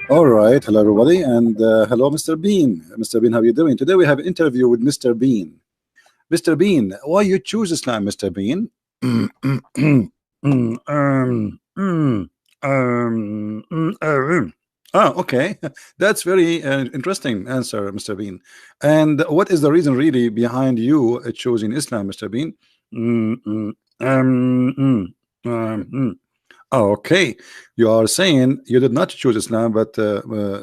All right, hello everybody, and hello Mr. Bean. Mr. Bean, how are you doing? Today we have an interview with Mr. Bean. Mr. Bean, why you choose Islam, Mr. Bean? Okay, that's very interesting answer, Mr. Bean. And what is the reason really behind you choosing Islam, Mr. Bean? Okay, you are saying you did not choose Islam, but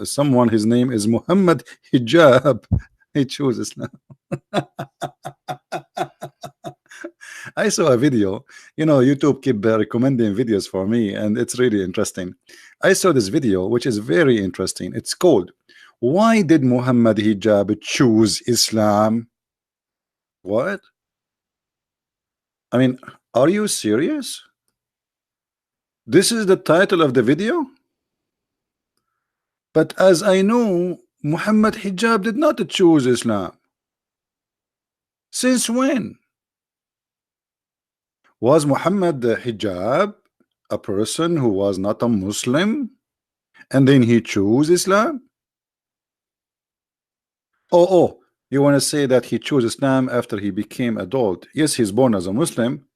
someone, his name is Mohammed Hijab, he chose Islam. I saw a video, you know, YouTube keep recommending videos for me, and it's really interesting. I saw this video, which is very interesting. It's called, "Why did Mohammed Hijab choose Islam?" What? I mean, are you serious? This is the title of the video? But as I know, Mohammed Hijab did not choose Islam. Since when? Was Mohammed Hijab a person who was not a Muslim and then he chose Islam? Oh, you want to say that he chose Islam after he became adult? Yes, he's born as a Muslim,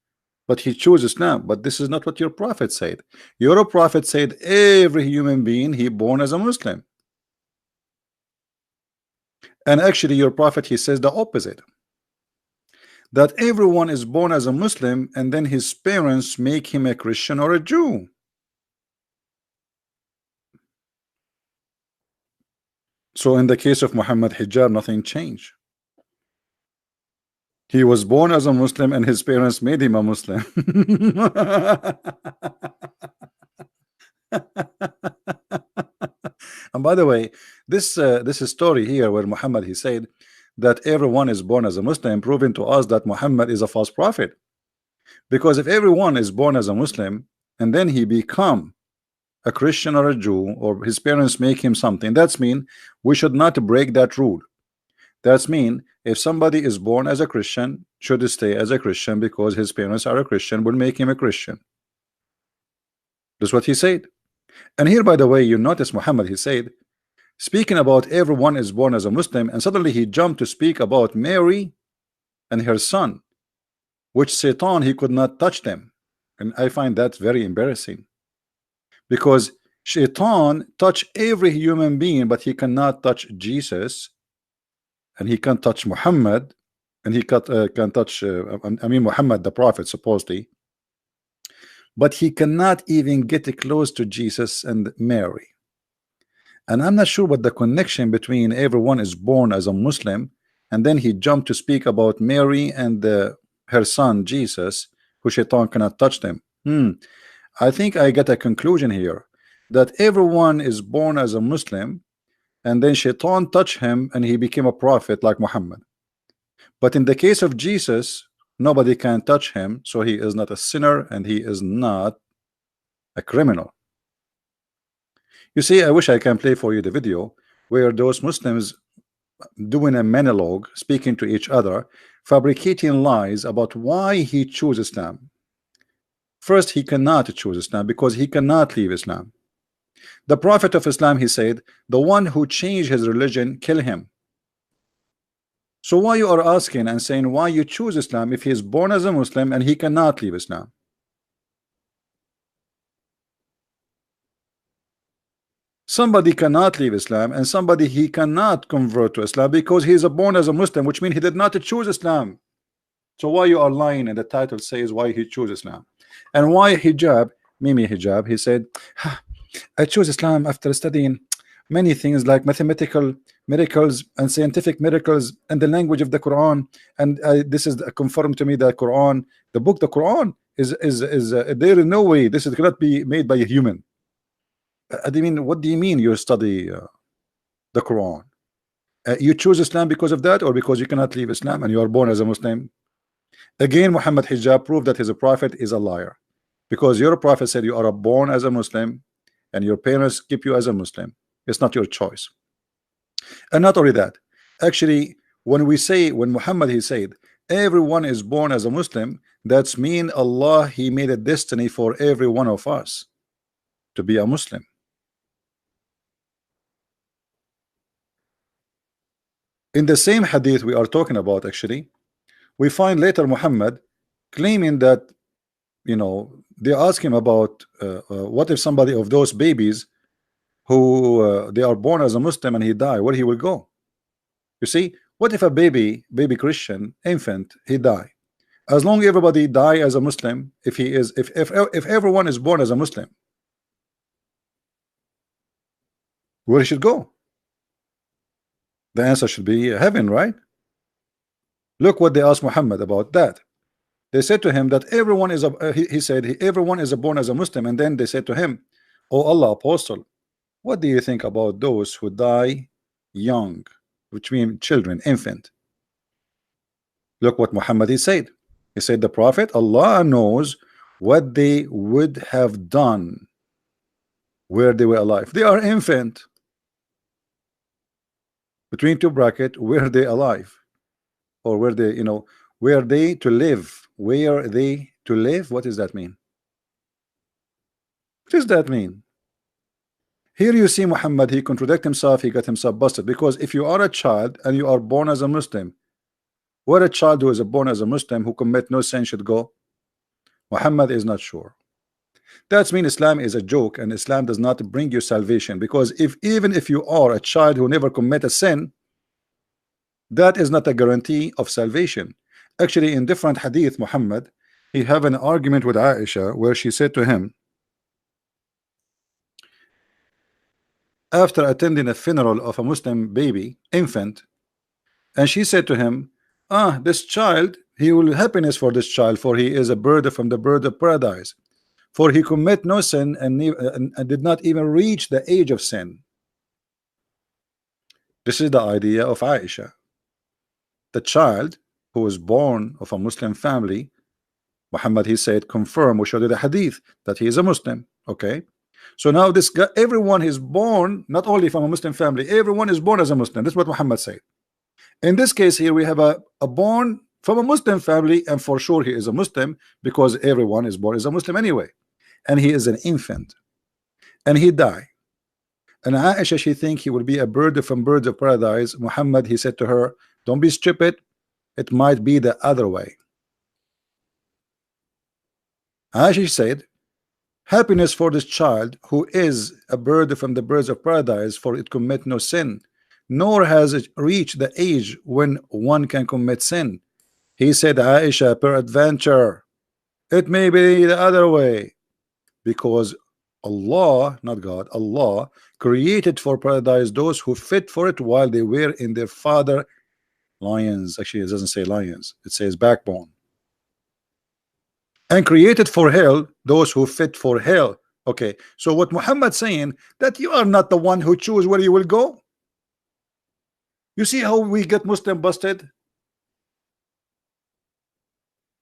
but he chose Islam. But this is not what your prophet said. Your prophet said every human being he born as a Muslim. And actually your prophet, he says the opposite, that everyone is born as a Muslim and then his parents make him a Christian or a Jew. So in the case of Mohammed Hijab, nothing changed. He was born as a Muslim and his parents made him a Muslim. And by the way, this story here where Muhammad, he said that everyone is born as a Muslim, proving to us that Muhammad is a false prophet. Because if everyone is born as a Muslim and then he become a Christian or a Jew, or his parents make him something, that's mean we should not break that rule. That's mean if somebody is born as a Christian, should stay as a Christian because his parents are a Christian, will make him a Christian. That's what he said. And here, by the way, you notice Muhammad, he said, speaking about everyone is born as a Muslim, and suddenly he jumped to speak about Mary and her son, which Satan, he could not touch them. And I find that very embarrassing, because Satan touch every human being, but he cannot touch Jesus, and he can't touch Muhammad, and he can touch Muhammad the prophet supposedly, but he cannot even get close to Jesus and Mary. And I'm not sure what the connection between everyone is born as a Muslim and then he jumped to speak about Mary and her son Jesus, who Shaitan cannot touch them. I think I get a conclusion here that everyone is born as a Muslim and then Shaitan touched him and he became a prophet like Muhammad. But in the case of Jesus, nobody can touch him, so he is not a sinner and he is not a criminal. You see, I wish I can play for you the video where those Muslims doing a monologue, speaking to each other, fabricating lies about why he chose Islam. First, he cannot choose Islam because he cannot leave Islam. The Prophet of Islam, he said, the one who changed his religion, kill him. So why you are asking and saying why you choose Islam if he is born as a Muslim and he cannot leave Islam? Somebody cannot leave Islam and somebody he cannot convert to Islam because he is born as a Muslim, which means he did not choose Islam. So why you are lying? And the title says why he chose Islam. And why Hijab, Mimi Hijab, he said, I chose Islam after studying many things like mathematical miracles and scientific miracles and the language of the Quran, and this is confirmed to me that Quran, the book, the Quran is there is no way this cannot be made by a human. I mean, what do you mean you study the Quran? You choose Islam because of that, or because you cannot leave Islam and you are born as a Muslim? Again, Muhammad Hijab proved that his prophet is a liar, because your prophet said you are born as a Muslim and your parents keep you as a Muslim. It's not your choice. And not only that, actually, when Muhammad he said everyone is born as a Muslim, that's mean Allah he made a destiny for every one of us to be a Muslim. In the same hadith we are talking about, actually, we find later Muhammad claiming that, you know, they ask him about what if somebody of those babies who they are born as a Muslim and he die, where he will go? You see, what if a baby Christian infant he die? As long as everybody die as a Muslim, if everyone is born as a Muslim, where he should go? The answer should be heaven, right? Look what they asked Muhammad about that. They said to him that everyone is he said everyone is born as a Muslim, and then they said to him, "Oh Allah, apostle, what do you think about those who die young, which means children, infant?" Look what Muhammad he said. He said, the prophet, Allah knows what they would have done where they were alive. They are infant. Between two brackets, were they alive? Or were they, you know, were they to live? Were they to live? What does that mean? What does that mean? Here you see Muhammad, he contradict himself, he got himself busted. Because if you are a child and you are born as a Muslim, where a child who is born as a Muslim who commit no sin should go? Muhammad is not sure. That means Islam is a joke, and Islam does not bring you salvation. Because even if you are a child who never commit a sin, that is not a guarantee of salvation. Actually, in different hadith, Muhammad he have an argument with Aisha where she said to him, after attending a funeral of a Muslim baby infant, and she said to him, this child, he will happiness for this child, for he is a bird from the bird of paradise, for he commit no sin and did not even reach the age of sin. This is the idea of Aisha. The child who was born of a Muslim family, Muhammad he said, confirm, we showed you the hadith that he is a Muslim. Okay, so now this guy, everyone is born not only from a Muslim family, everyone is born as a Muslim. That's what Muhammad said. In this case here we have a born from a Muslim family, and for sure he is a Muslim, because everyone is born as a Muslim anyway, and he is an infant and he died. And Aisha, she think he will be a bird from birds of paradise. Muhammad he said to her, don't be stupid, it might be the other way. Aisha said, happiness for this child who is a bird from the birds of paradise, for it commit no sin, nor has it reached the age when one can commit sin. He said, Aisha, peradventure it may be the other way, because Allah, not God, Allah created for paradise those who fit for it while they were in their father lions. Actually, it doesn't say lions, it says backbone. And created for hell those who fit for hell. Okay, so what Muhammad saying, that you are not the one who choose where you will go. You see how we get Muslim busted?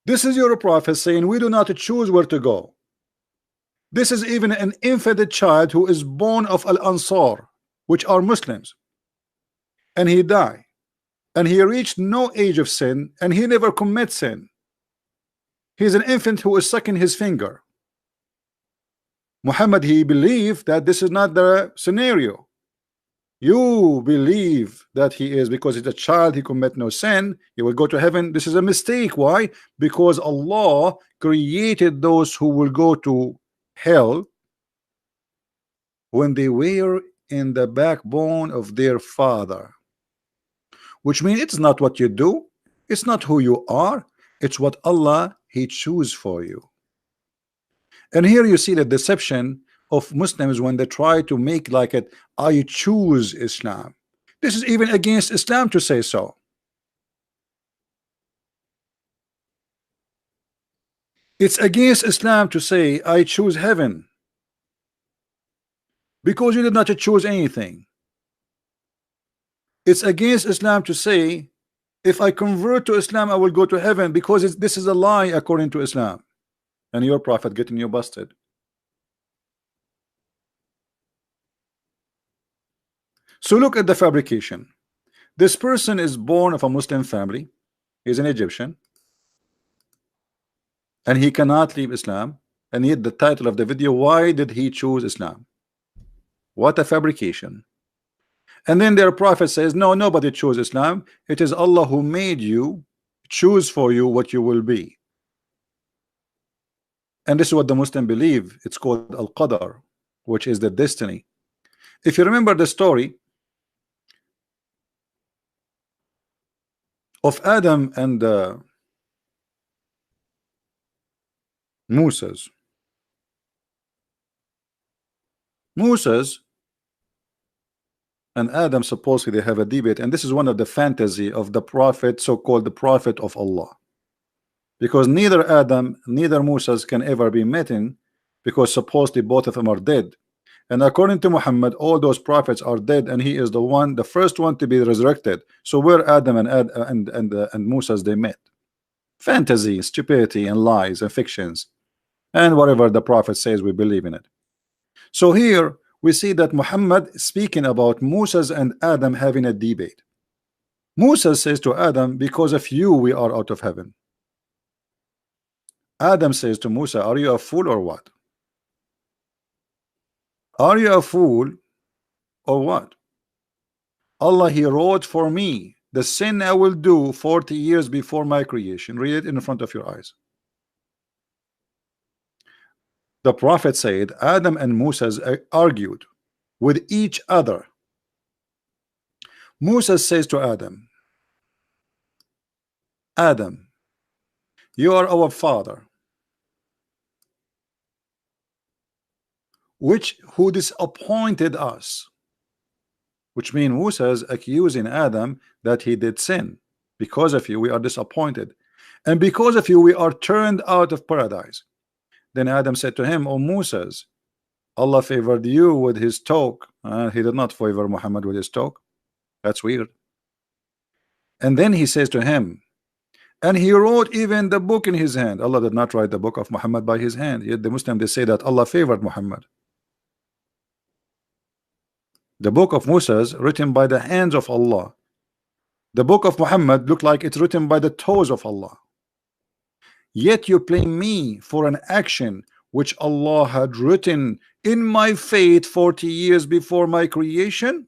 This is your prophet saying we do not choose where to go. This is even an infant child who is born of Al-Ansar, which are Muslims, and he died, and he reached no age of sin, and he never commits sin. He's an infant who is sucking his finger. Muhammad, he believed that this is not the scenario. You believe that he is, because he's a child, he commit no sin, he will go to heaven. This is a mistake. Why? Because Allah created those who will go to hell when they were in the backbone of their father, which means it's not what you do, it's not who you are, it's what Allah he choose for you. And here you see the deception of Muslims when they try to make like it, I choose Islam. This is even against Islam to say so. It's against Islam to say I choose heaven, because you did not choose anything. It's against Islam to say, if I convert to Islam, I will go to heaven, because this is a lie according to Islam. And your prophet getting you busted. So look at the fabrication. This person is born of a Muslim family. He's an Egyptian. And he cannot leave Islam. And yet the title of the video, why did he choose Islam? What a fabrication. And then their prophet says, no, nobody chose Islam. It is Allah who made you, choose for you what you will be. And this is what the Muslim believe. It's called Al-Qadar, which is the destiny. If you remember the story of Adam and Moses. Moses and Adam supposedly they have a debate, and this is one of the fantasy of the prophet, so-called the prophet of Allah, because neither Adam neither Moses can ever be met in, because supposedly both of them are dead. And according to Muhammad, all those prophets are dead, and he is the first one to be resurrected. So where Adam and Moses they met? Fantasy, stupidity, and lies and fictions, and whatever the prophet says, we believe in it. So here we see that Muhammad speaking about Moses and Adam having a debate. Moses says to Adam, because of you we are out of heaven. Adam says to Musa, are you a fool or what? Are you a fool or what? Allah, he wrote for me the sin I will do 40 years before my creation. Read it in front of your eyes. The prophet said Adam and Moses argued with each other. Moses says to Adam, Adam, you are our father, who disappointed us, which means Moses accusing Adam that he did sin. Because of you we are disappointed, and because of you we are turned out of paradise. Then Adam said to him, O Moses, Allah favored you with his talk. He did not favor Muhammad with his talk. That's weird. And then he says to him, and he wrote even the book in his hand. Allah did not write the book of Muhammad by his hand. Yet the Muslim they say that Allah favored Muhammad. The book of Moses written by the hands of Allah. The book of Muhammad looked like it's written by the toes of Allah. Yet you blame me for an action which Allah had written in my fate 40 years before my creation.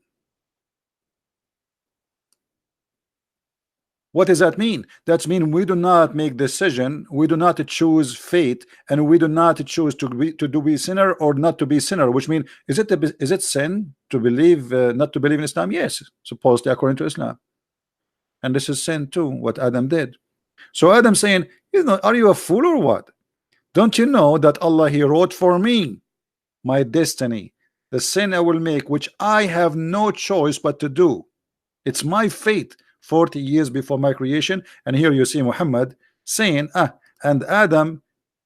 What does that mean? That means we do not make decision, we do not choose fate, and we do not choose to be sinner or not to be sinner. Which means, is it sin to believe not to believe in Islam? Yes, supposedly according to Islam, and this is sin too. What Adam did. So Adam saying, are you a fool or what? Don't you know that Allah, he wrote for me my destiny, the sin I will make, which I have no choice but to do. It's my fate 40 years before my creation. And here you see Muhammad saying, and Adam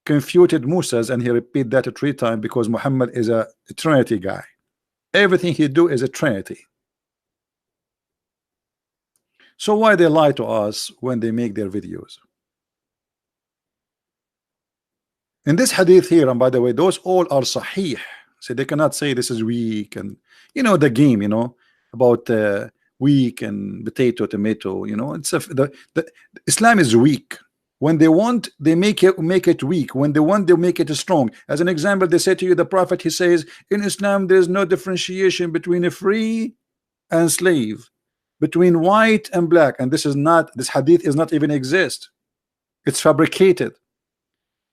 confuted Moses, and he repeat that 3 times because Muhammad is a Trinity guy. Everything he do is a Trinity. So why they lie to us when they make their videos? In this hadith here, and by the way, those all are sahih. So they cannot say this is weak, and the game, about weak and potato, tomato. It's the Islam is weak. When they want, they make it weak. When they want, they make it strong. As an example, they say to you, the Prophet, he says, in Islam there is no differentiation between a free and slave, between white and black, and this hadith is not even exist. It's fabricated.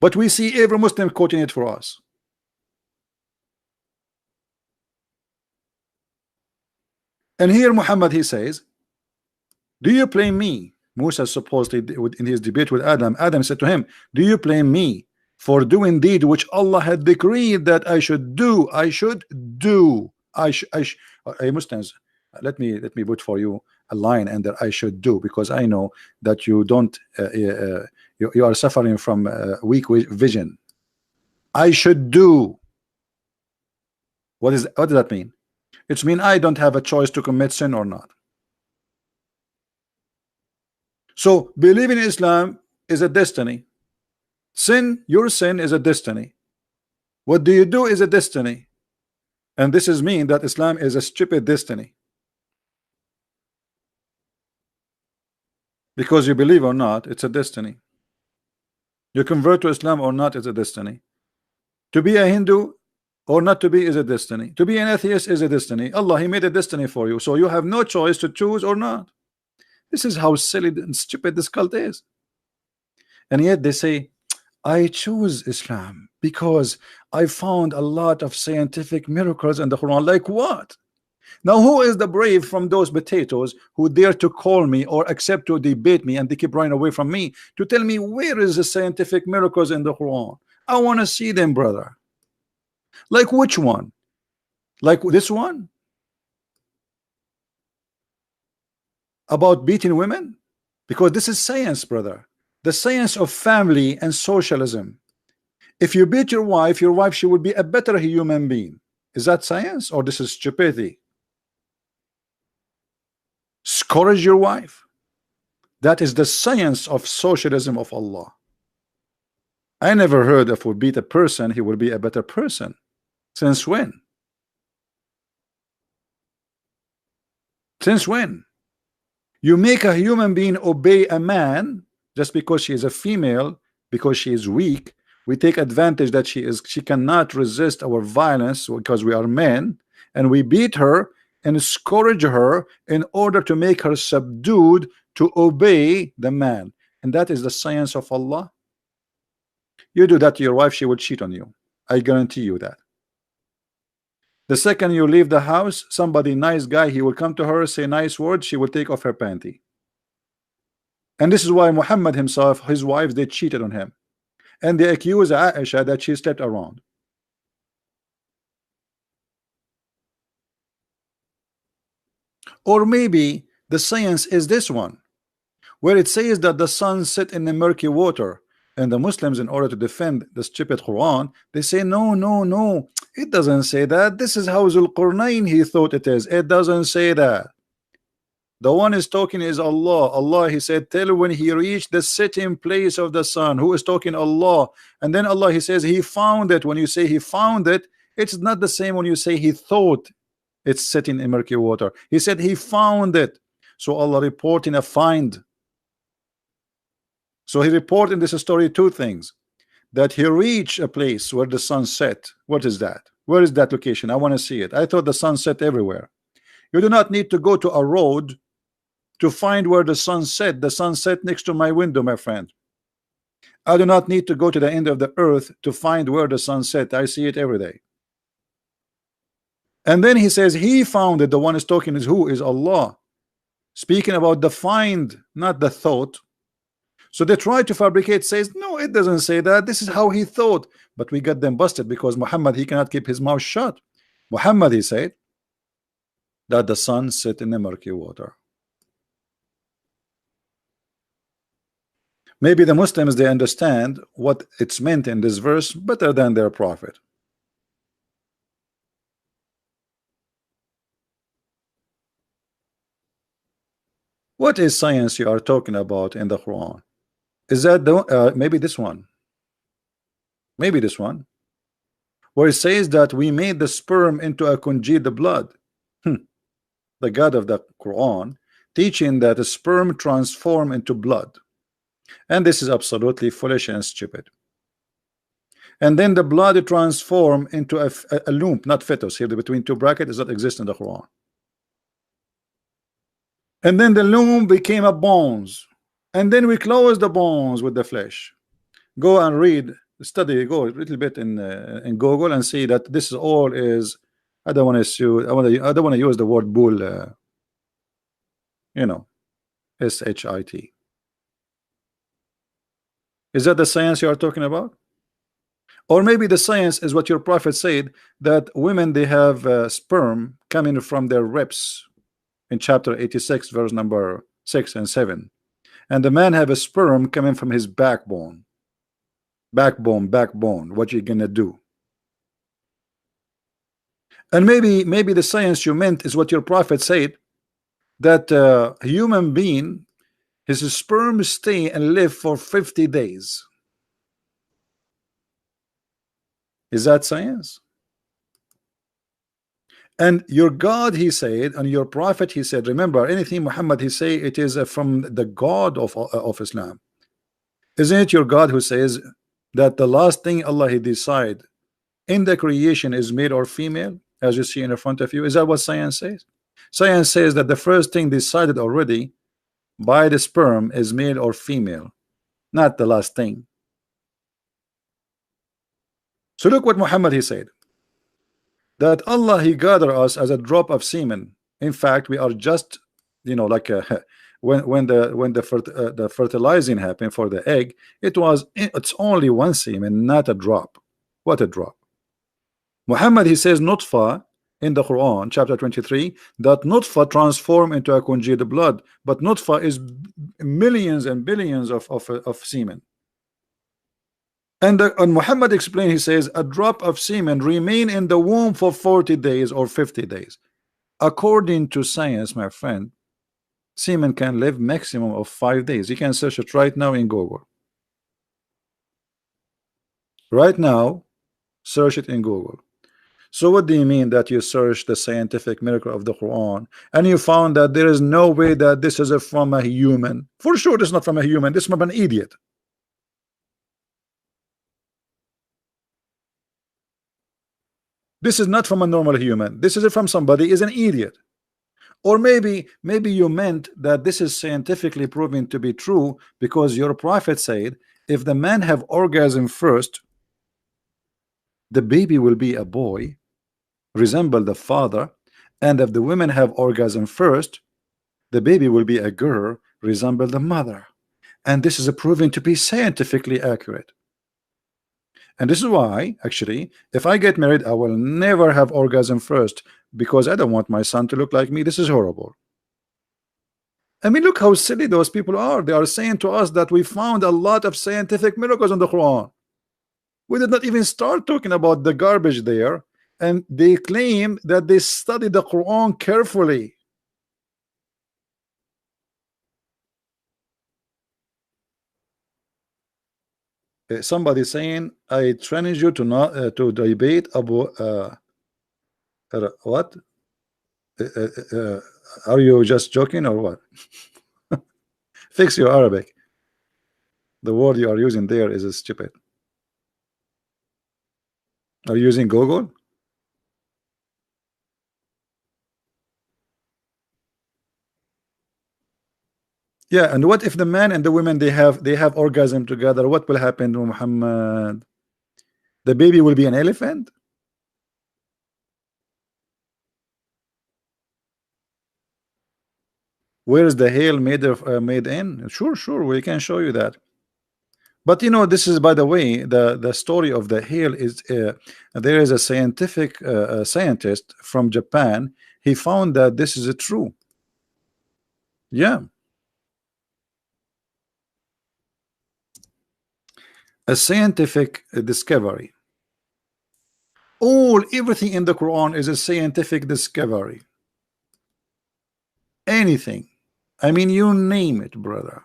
But we see every Muslim quoting it for us. And here Muhammad, he says, do you blame me? Musa supposedly in his debate with Adam, Adam said to him, do you blame me for doing deed which Allah had decreed that I should do? Muslims, let me put for you a line under I should do, because I know that you don't you are suffering from weak vision. I should do. What does that mean? It means I don't have a choice to commit sin or not. So believing in Islam is a destiny. Sin, your sin is a destiny. What do you do is a destiny. And this is mean that Islam is a stupid destiny. Because you believe or not, it's a destiny. You convert to Islam or not, it's a destiny. To be a Hindu or not to be is a destiny. To be an atheist is a destiny. Allah, He made a destiny for you. So you have no choice to choose or not. This is how silly and stupid this cult is. And yet they say, I choose Islam because I found a lot of scientific miracles in the Quran. Like what? Now who is the brave from those potatoes who dare to call me or accept to debate me, and they keep running away from me, to tell me where is the scientific miracles in the Quran? I want to see them, brother. Like which one? Like this one? About beating women? Because this is science, brother. The science of family and socialism. If you beat your wife, she will be a better human being. Is that science or this is stupidity? Scourge your wife. That is the science of socialism of Allah. I never heard if we beat a person, he will be a better person. Since when? Since when? You make a human being obey a man just because she is a female, because she is weak. We take advantage that she cannot resist our violence because we are men, and we beat her and scourge her in order to make her subdued to obey the man. And that is the science of Allah. You do that to your wife, she will cheat on you. I guarantee you that. The second you leave the house, somebody nice guy, he will come to her, say nice words, she will take off her panty. And this is why Muhammad himself, his wives, they cheated on him. And they accuse Aisha that she slept around. Or maybe the science is this one, where it says that the sun set in the murky water, and the Muslims, in order to defend the stupid Quran, they say no, no, no, it doesn't say that. This is how Zulqarnain he thought it is. It doesn't say that. The one is talking is Allah. Allah, he said, tell when he reached the setting place of the sun. Who is talking? Allah. And then Allah, he says he found it. When you say he found it, it's not the same when you say he thought it's sitting in murky water. He said he found it. So Allah reporting a find. So he reported in this story two things: that he reached a place where the sun set. What is that? Where is that location? I want to see it. I thought the sun set everywhere. You do not need to go to a road to find where the sun set. The sun set next to my window, my friend. I do not need to go to the end of the earth to find where the sun set. I see it every day. And then he says he found it. The one is talking is who? Is Allah. Speaking about the find, not the thought. So they try to fabricate, says no, it doesn't say that. This is how he thought. But we got them busted because Muhammad, he cannot keep his mouth shut. Muhammad, he said that the sun set in the murky water. Maybe the Muslims, they understand what it's meant in this verse better than their prophet. What is science you are talking about in the Quran? Is that the maybe this one? Maybe this one, where it says that we made the sperm into a congealed blood. The God of the Quran teaching that the sperm transform into blood, and this is absolutely foolish and stupid. And then the blood transform into a loom, not fetus. Here, the between two brackets does not exist in the Quran. And then the loom became a bones, and then we close the bones with the flesh. Go and read, study, go a little bit in Google and see that this all is. I don't want to I don't want to use the word bull. You know, shit. Is that the science you are talking about? Or maybe the science is what your prophet said, that women, they have sperm coming from their ribs in chapter 86 verse number 6 and 7, and the man have a sperm coming from his backbone. Backbone. What you gonna do? And maybe the science you meant is what your prophet said, that human being, his sperm stay and live for 50 days. Is that science? And your God, he said, and your prophet, he said, remember, anything Muhammad he say, it is from the God of Islam. Isn't it your God who says that the last thing Allah he decide in the creation is male or female, as you see in front of you? Is that what science says? Science says that the first thing decided already by the sperm is male or female, not the last thing. So look what Muhammad he said, that Allah he gather us as a drop of semen. In fact, we are just, you know, like when the fertilizing happened for the egg, it's only one semen, not a drop. What a drop. Muhammad he says nutfa in the Quran chapter 23, that nutfa transform into a congealed blood, but nutfa is millions and billions of semen. And Muhammad explained, he says a drop of semen remain in the womb for 40 days or 50 days. According to science, my friend, semen can live maximum of 5 days. You can search it right now in Google. Right now, search it in Google. So what do you mean that you search the scientific miracle of the Quran and you found that there is no way that this is from a human? For sure it's not from a human, this is from an idiot. This is not from a normal human. This is from somebody is an idiot. Or maybe you meant that this is scientifically proven to be true because your prophet said if the man have orgasm first, the baby will be a boy, resemble the father, and if the women have orgasm first, the baby will be a girl, resemble the mother. And this is proven to be scientifically accurate. And this is why, actually, if I get married, I will never have orgasm first because I don't want my son to look like me. This is horrible. I mean, look how silly those people are. They are saying to us that we found a lot of scientific miracles in the Quran. We did not even start talking about the garbage there, and they claim that they studied the Quran carefully. Somebody saying, I challenge you to not to debate about what? Are you just joking or what? Fix your Arabic. The word you are using there is stupid. Are you using Google? Yeah, and what if the man and the women they have orgasm together? What will happen to Muhammad? The baby will be an elephant? Where is the hail made in? Sure, we can show you that. But you know, this is, by the way, the story of the hail is there is a scientific scientist from Japan. He found that this is true. Yeah, a scientific discovery. Everything in the Quran is a scientific discovery. Anything. I mean, you name it, brother.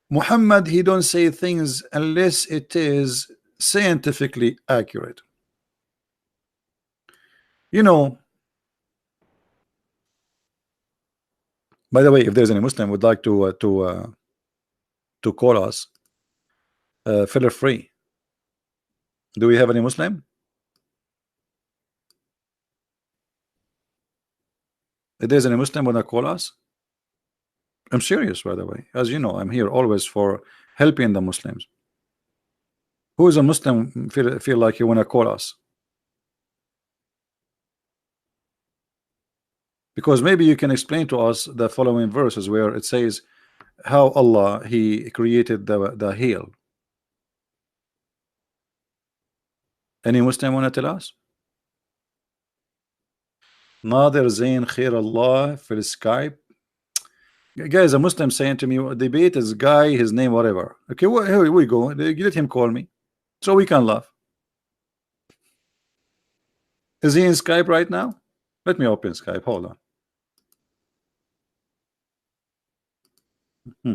Muhammad, he don't say things unless it is scientifically accurate. You know, by the way, if there's any Muslim would like to call us, feel free. Do we have any Muslim? If there's any Muslim wanna call us, I'm serious, by the way. As you know, I'm here always for helping the Muslims. Who is a Muslim feel like you wanna call us? Because maybe you can explain to us the following verses where it says how Allah he created the hail. Any Muslim wanna tell us? Nadir Zain Khair Allah for Skype. Guys, a Muslim saying to me, debate is guy, his name, whatever. Okay, well, here we go. Let him call me so we can laugh. Is he in Skype right now? Let me open Skype. Hold on. Hmm.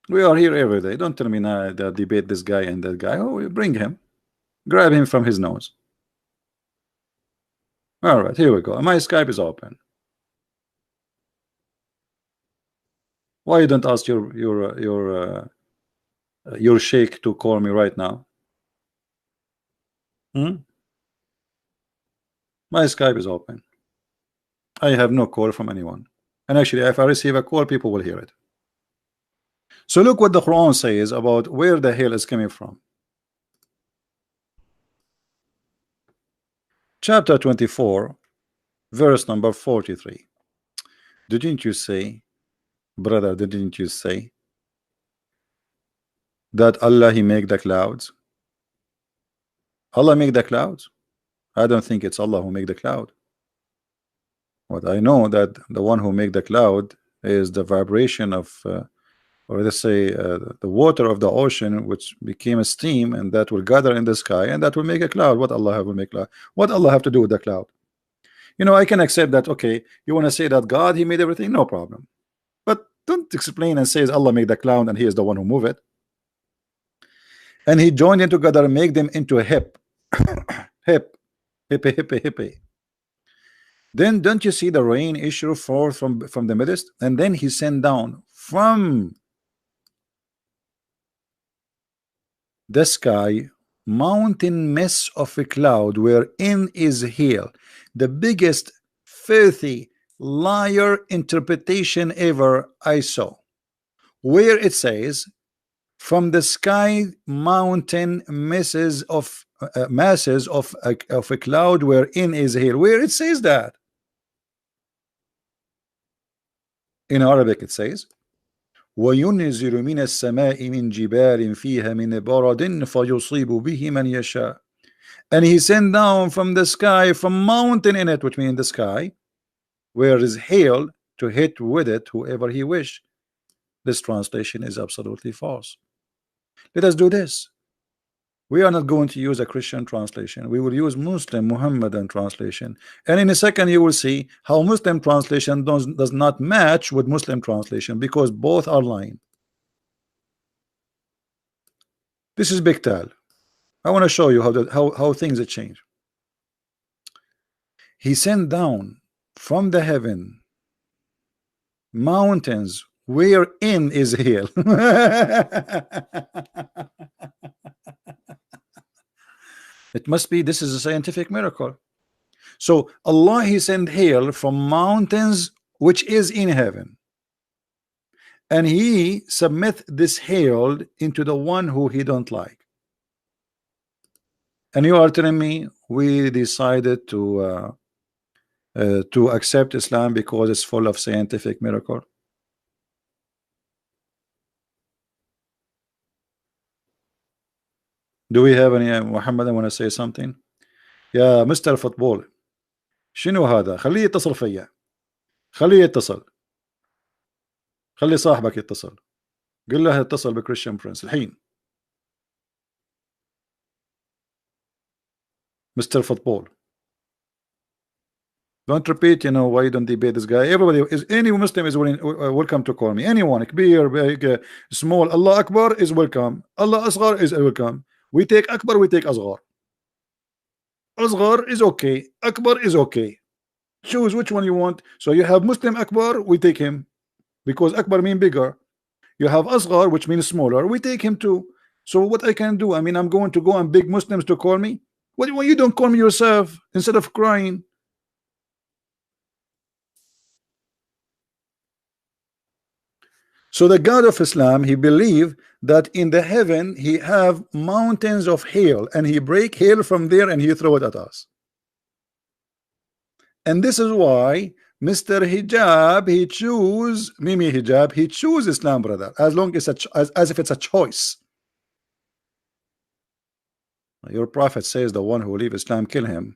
We are here every day. Don't tell me now that debate this guy and that guy. Oh, bring him. Grab him from his nose. All right, here we go. My Skype is open. Why you don't ask your sheikh to call me right now? Hmm? My Skype is open. I have no call from anyone. And actually, if I receive a call, people will hear it. So look what the Quran says about where the hell is coming from. Chapter 24, verse number 43. Didn't you say, brother, didn't you say that Allah, He make the clouds? Allah make the clouds? I don't think it's Allah who make the cloud. What I know that the one who make the cloud is the vibration of or let's say the water of the ocean, which became a steam, and that will gather in the sky, and that will make a cloud. What Allah will make cloud? What Allah have to do with the cloud? You know, I can accept that. Okay, you want to say that God, He made everything, no problem. But don't explain and say Allah made the cloud and He is the one who move it. And He joined them together and make them into a hip, hip, hippie, hippie, hippie. Then don't you see the rain issue forth from the midst, and then He sent down from the sky mountain mess of a cloud wherein is hail, the biggest filthy liar interpretation ever I saw, where it says from the sky mountain masses of a cloud wherein is hail. Where it says that? In Arabic it says وَيُنْزِلُ مِنَ السَّمَاءِ مِنْ جِبَالٍ فِيهَا مِنْ بَرَدٍ فَيُصِيبُ بِهِ مَنْ يَشَاءُ. And He sent down from the sky, from mountain in it, which means the sky, where is hail, to hit with it whoever He wish. This translation is absolutely false. Let us do this. We are not going to use a Christian translation. We will use Muslim Muhammadan translation. And in a second you will see how Muslim translation does not match with Muslim translation, because both are lying. This is Big Tal. I want to show you how things have changed. He sent down from the heaven mountains wherein is hail. It must be this is a scientific miracle. So Allah, He sent hail from mountains which is in heaven, and He submit this hail into the one who He don't like. And you are telling me we decided to accept Islam because it's full of scientific miracle? Do we have any Muhammad? I want to say something. يا مستر فوتبول، شنو هذا؟ خليه يتصل فيا، خليه يتصل، خلي صاحبك يتصل، قل له يتصل بكريستيان برنس الحين. مستر فوتبول، don't repeat. You know, why don't debate this guy? Everybody is, any Muslim is willing, welcome to call me. Anyone, كبير, big, small. Allah Akbar is welcome. Allah Asghar is welcome. We take Akbar, we take Asghar. Asghar is okay, Akbar is okay. Choose which one you want. So you have Muslim Akbar, we take him, because Akbar means bigger. You have Asghar, which means smaller, we take him too. So what I can do, I mean, I'm going to go and beg Muslims to call me. What, why you don't call me yourself instead of crying? So the God of Islam, he believed that in the heaven he have mountains of hail, and he break hail from there and he throw it at us. And this is why Mr. Hijab, he choose Mimi Hijab, he choose Islam, brother, as long as as if it's a choice. Your prophet says the one who leave Islam, kill him.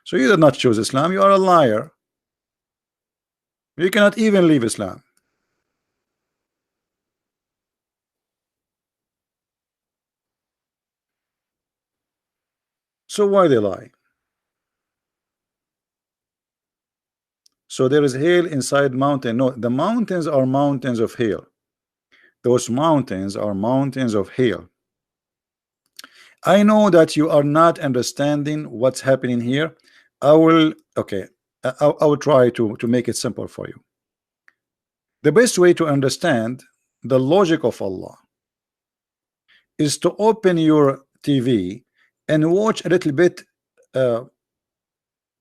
So you did not choose Islam, you are a liar. You cannot even leave Islam. So why they lie? So there is hail inside mountain. No, the mountains are mountains of hail. Those mountains are mountains of hail. I know that you are not understanding what's happening here. I will, okay, I will try to make it simple for you. The best way to understand the logic of Allah is to open your TV and watch a little bit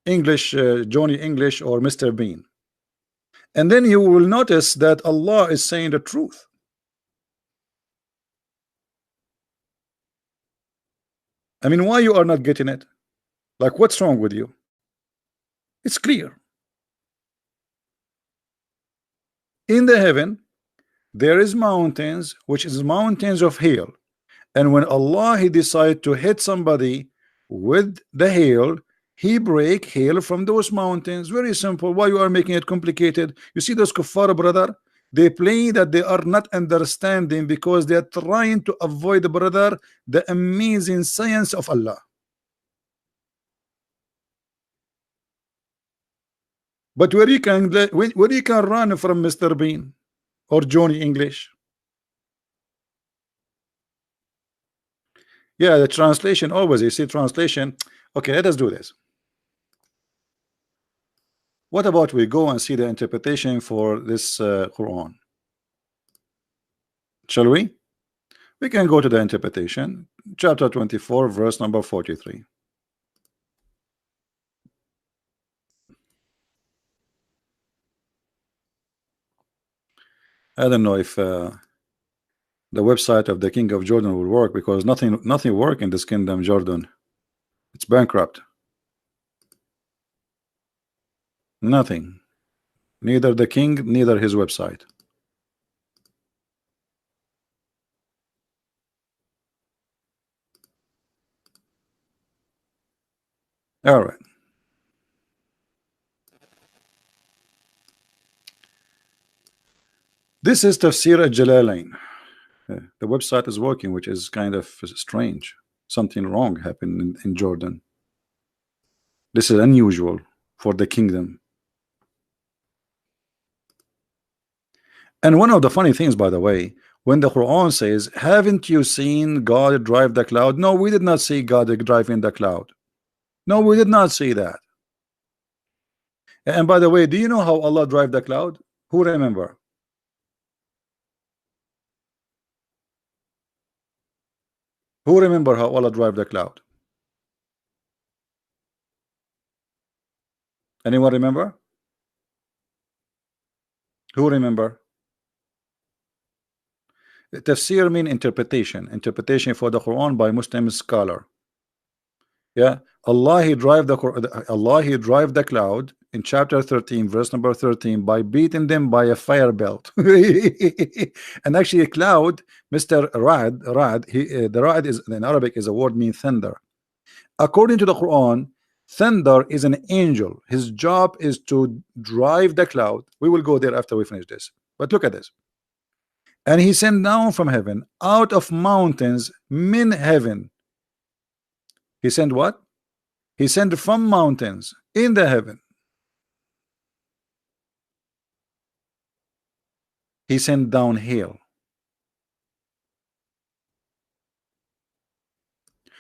English, Johnny English or Mr. Bean, and then you will notice that Allah is saying the truth. I mean, why you are not getting it? Like, what's wrong with you? It's clear. In the heaven there is mountains, which is mountains of hail, and when Allah he decide to hit somebody with the hail, he break hail from those mountains. Very simple. Why you are making it complicated? You see those kuffar, brother, they play that they are not understanding because they are trying to avoid, brother, the amazing science of Allah. But where you can run from Mr. Bean or Johnny English? Yeah, the translation always, you see translation. Okay, let us do this. What about we go and see the interpretation for this Quran? Shall we? We can go to the interpretation, chapter 24, verse number 43. I don't know if the website of the King of Jordan will work, because nothing work in this kingdom Jordan. It's bankrupt. Nothing. Neither the king, neither his website. All right. This is Tafsir al-Jalalain. The website is working, which is kind of strange. Something wrong happened in Jordan. This is unusual for the kingdom. And one of the funny things, by the way, when the Quran says, haven't you seen God drive the cloud? No, we did not see God driving the cloud. No, we did not see that. And by the way, do you know how Allah drive the cloud? Who remember? Who remember how Allah drive the cloud? Anyone remember? Who remember? Tafsir mean interpretation for the Quran by Muslim scholar. Yeah, Allah he drive the cloud in chapter 13, verse number 13, by beating them by a fire belt. And actually a cloud, Mr. Rad, the Rad is in Arabic is a word mean thunder. According to the Quran, thunder is an angel. His job is to drive the cloud. We will go there after we finish this. But look at this. And he sent down from heaven, out of mountains, min heaven. He sent what? He sent from mountains in the heaven. He sent down hail.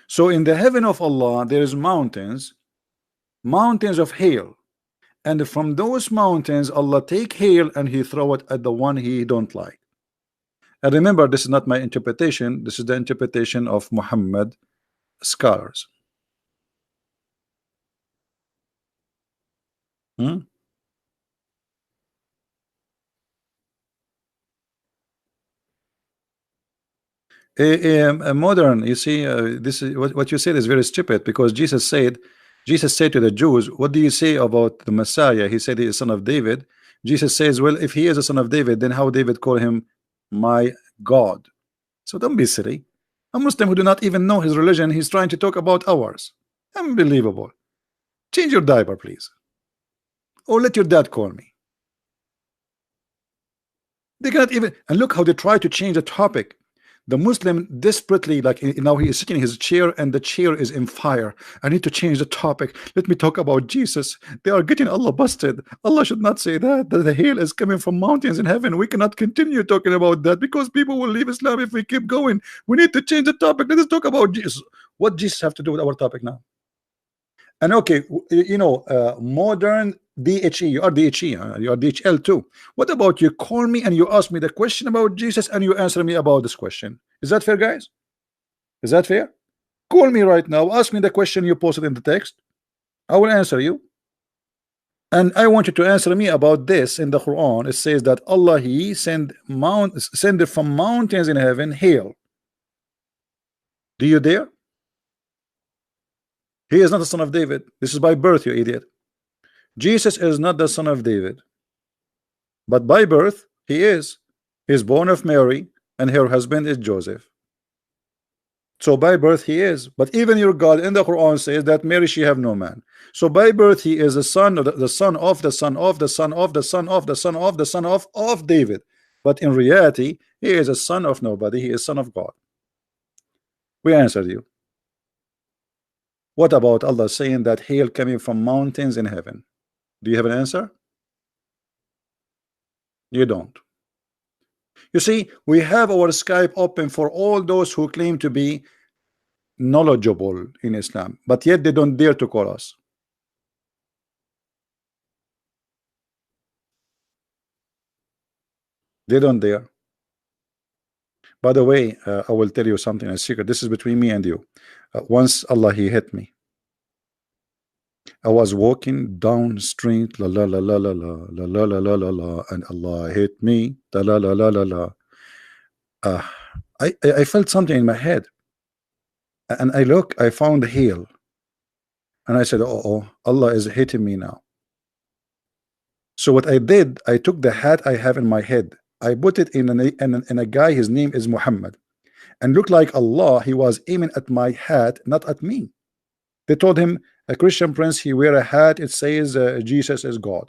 So in the heaven of Allah there is mountains of hail, and from those mountains Allah take hail and he throw it at the one he don't like. And remember, this is not my interpretation, this is the interpretation of Muhammad scholars. A modern, you see, this is what you said is very stupid, because Jesus said to the Jews, what do you say about the Messiah? He said he is son of David. Jesus says, well, if he is a son of David, then how David call him my God? So don't be silly. A Muslim who do not even know his religion, he's trying to talk about ours. Unbelievable. Change your diaper, please, or let your dad call me. They cannot even, and look how they try to change the topic. The Muslim desperately, like now he is sitting in his chair and the chair is in fire. I need to change the topic. Let me talk about Jesus. They are getting Allah busted. Allah should not say that the hail is coming from mountains in heaven. We cannot continue talking about that because people will leave Islam if we keep going. We need to change the topic. Let us talk about Jesus. What Jesus have to do with our topic now? And okay, you know, modern DHE, you are DHE, you are DHL too. What about you call me and you ask me the question about Jesus and you answer me about this question? Is that fair, guys? Is that fair? Call me right now, ask me the question you posted in the text. I will answer you. And I want you to answer me about this. In the Quran, it says that Allah, He send it from mountains in heaven hail. Do you dare? He is not the son of David. This is by birth, you idiot. Jesus is not the son of David, but by birth he is. He is born of Mary and her husband is Joseph. So by birth he is. But even your God in the Quran says that Mary, she have no man. So by birth he is the son of the son of the son of the son of the son of the son of the son of David. But in reality he is a son of nobody. He is son of God. We answered you. What about Allah saying that hail coming from mountains in heaven? Do you have an answer? You don't. You see, we have our Skype open for all those who claim to be knowledgeable in Islam, but yet they don't dare to call us. They don't dare. By the way, I will tell you something, a secret. This is between me and you. Once Allah, He hit me. I was walking down street, la la la la la la la la la la la la, and Allah hit me, la la la la la la. I felt something in my head, and I found the heel, and I said, oh, Allah is hitting me now. So what I did, I took the hat I have in my head, I put it in a guy, his name is Muhammad, and looked like Allah, he was aiming at my hat, not at me. They told him, a Christian prince, he wear a hat, it says Jesus is God.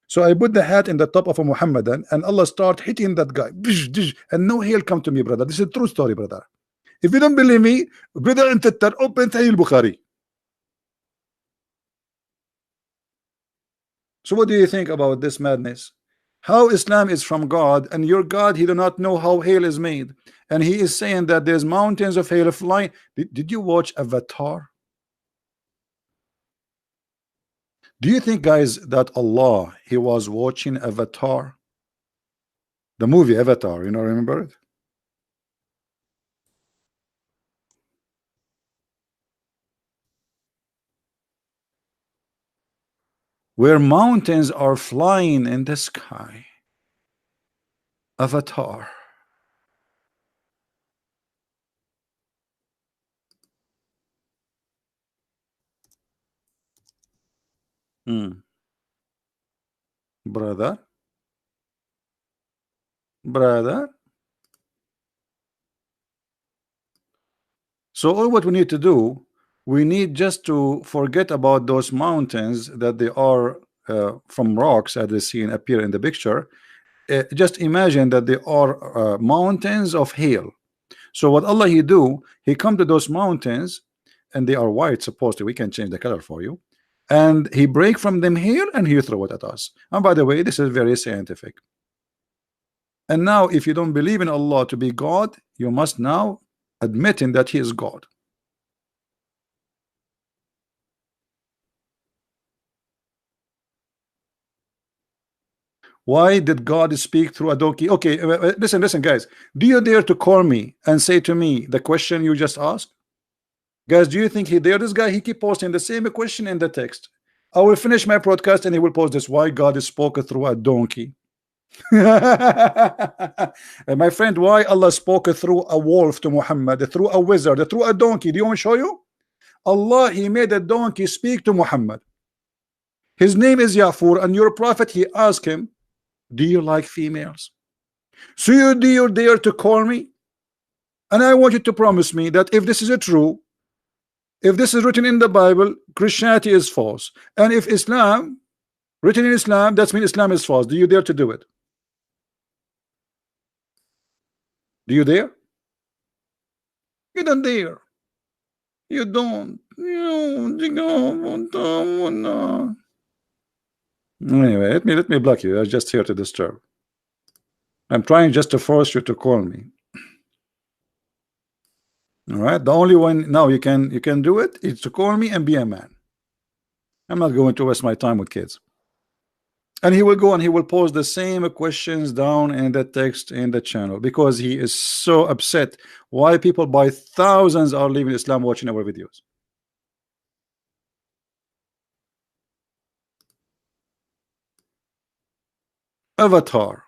So I put the hat in the top of a Muhammadan, and Allah start hitting that guy, and no hail come to me, brother. This is a true story, brother. If you don't believe me, brother, and open Sahih Bukhari. So what do you think about this madness? How Islam is from God, and your God, He do not know how hail is made, and He is saying that there's mountains of hail flying. Did you watch Avatar? Do you think, guys, that Allah, He was watching Avatar? The movie Avatar, you know, remember it? Where mountains are flying in the sky. Avatar. Brother. So all what we need to do, we need just to forget about those mountains that they are from rocks as they see and appear in the picture. Just imagine that they are mountains of hail. So what Allah He do, He come to those mountains, and they are white supposedly. We can change the color for you, and He break from them hail and He throw it at us. And by the way, this is very scientific. And now if you don't believe in Allah to be God, you must now admitting that He is God. Why did God speak through a donkey? Okay, listen, guys. Do you dare to call me and say to me the question you just asked? Guys, do you think he dare? This guy, he keep posting the same question in the text. I will finish my broadcast and he will post this. Why God is spoken through a donkey? My friend, why Allah spoke through a wolf to Muhammad, through a wizard, through a donkey? Do you want to show you? Allah, He made a donkey speak to Muhammad. His name is Yafur, and your prophet, he asked him, do you like females? So you dare to call me? And I want you to promise me that if this is true, if this is written in the Bible, Christianity is false, and if Islam written in Islam, that means Islam is false. Do you dare to do it? Do you dare? You don't dare. You don't. Anyway, let me block you. I'm just here to disturb. I'm trying just to force you to call me. All right. The only one now you can do it is to call me and be a man. I'm not going to waste my time with kids. And he will go and he will pose the same questions down in the text in the channel because he is so upset why people by thousands are leaving Islam watching our videos. Avatar.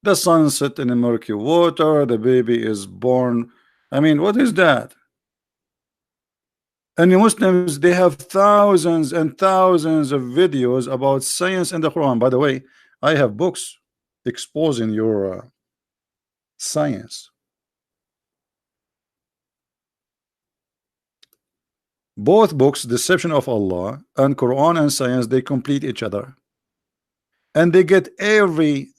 The sunset in the murky water, the baby is born. I mean, what is that? And the Muslims, they have thousands and thousands of videos about science in the Quran. By the way, I have books exposing your science. Both books, Deception of Allah and Quran and Science, they complete each other. And they get every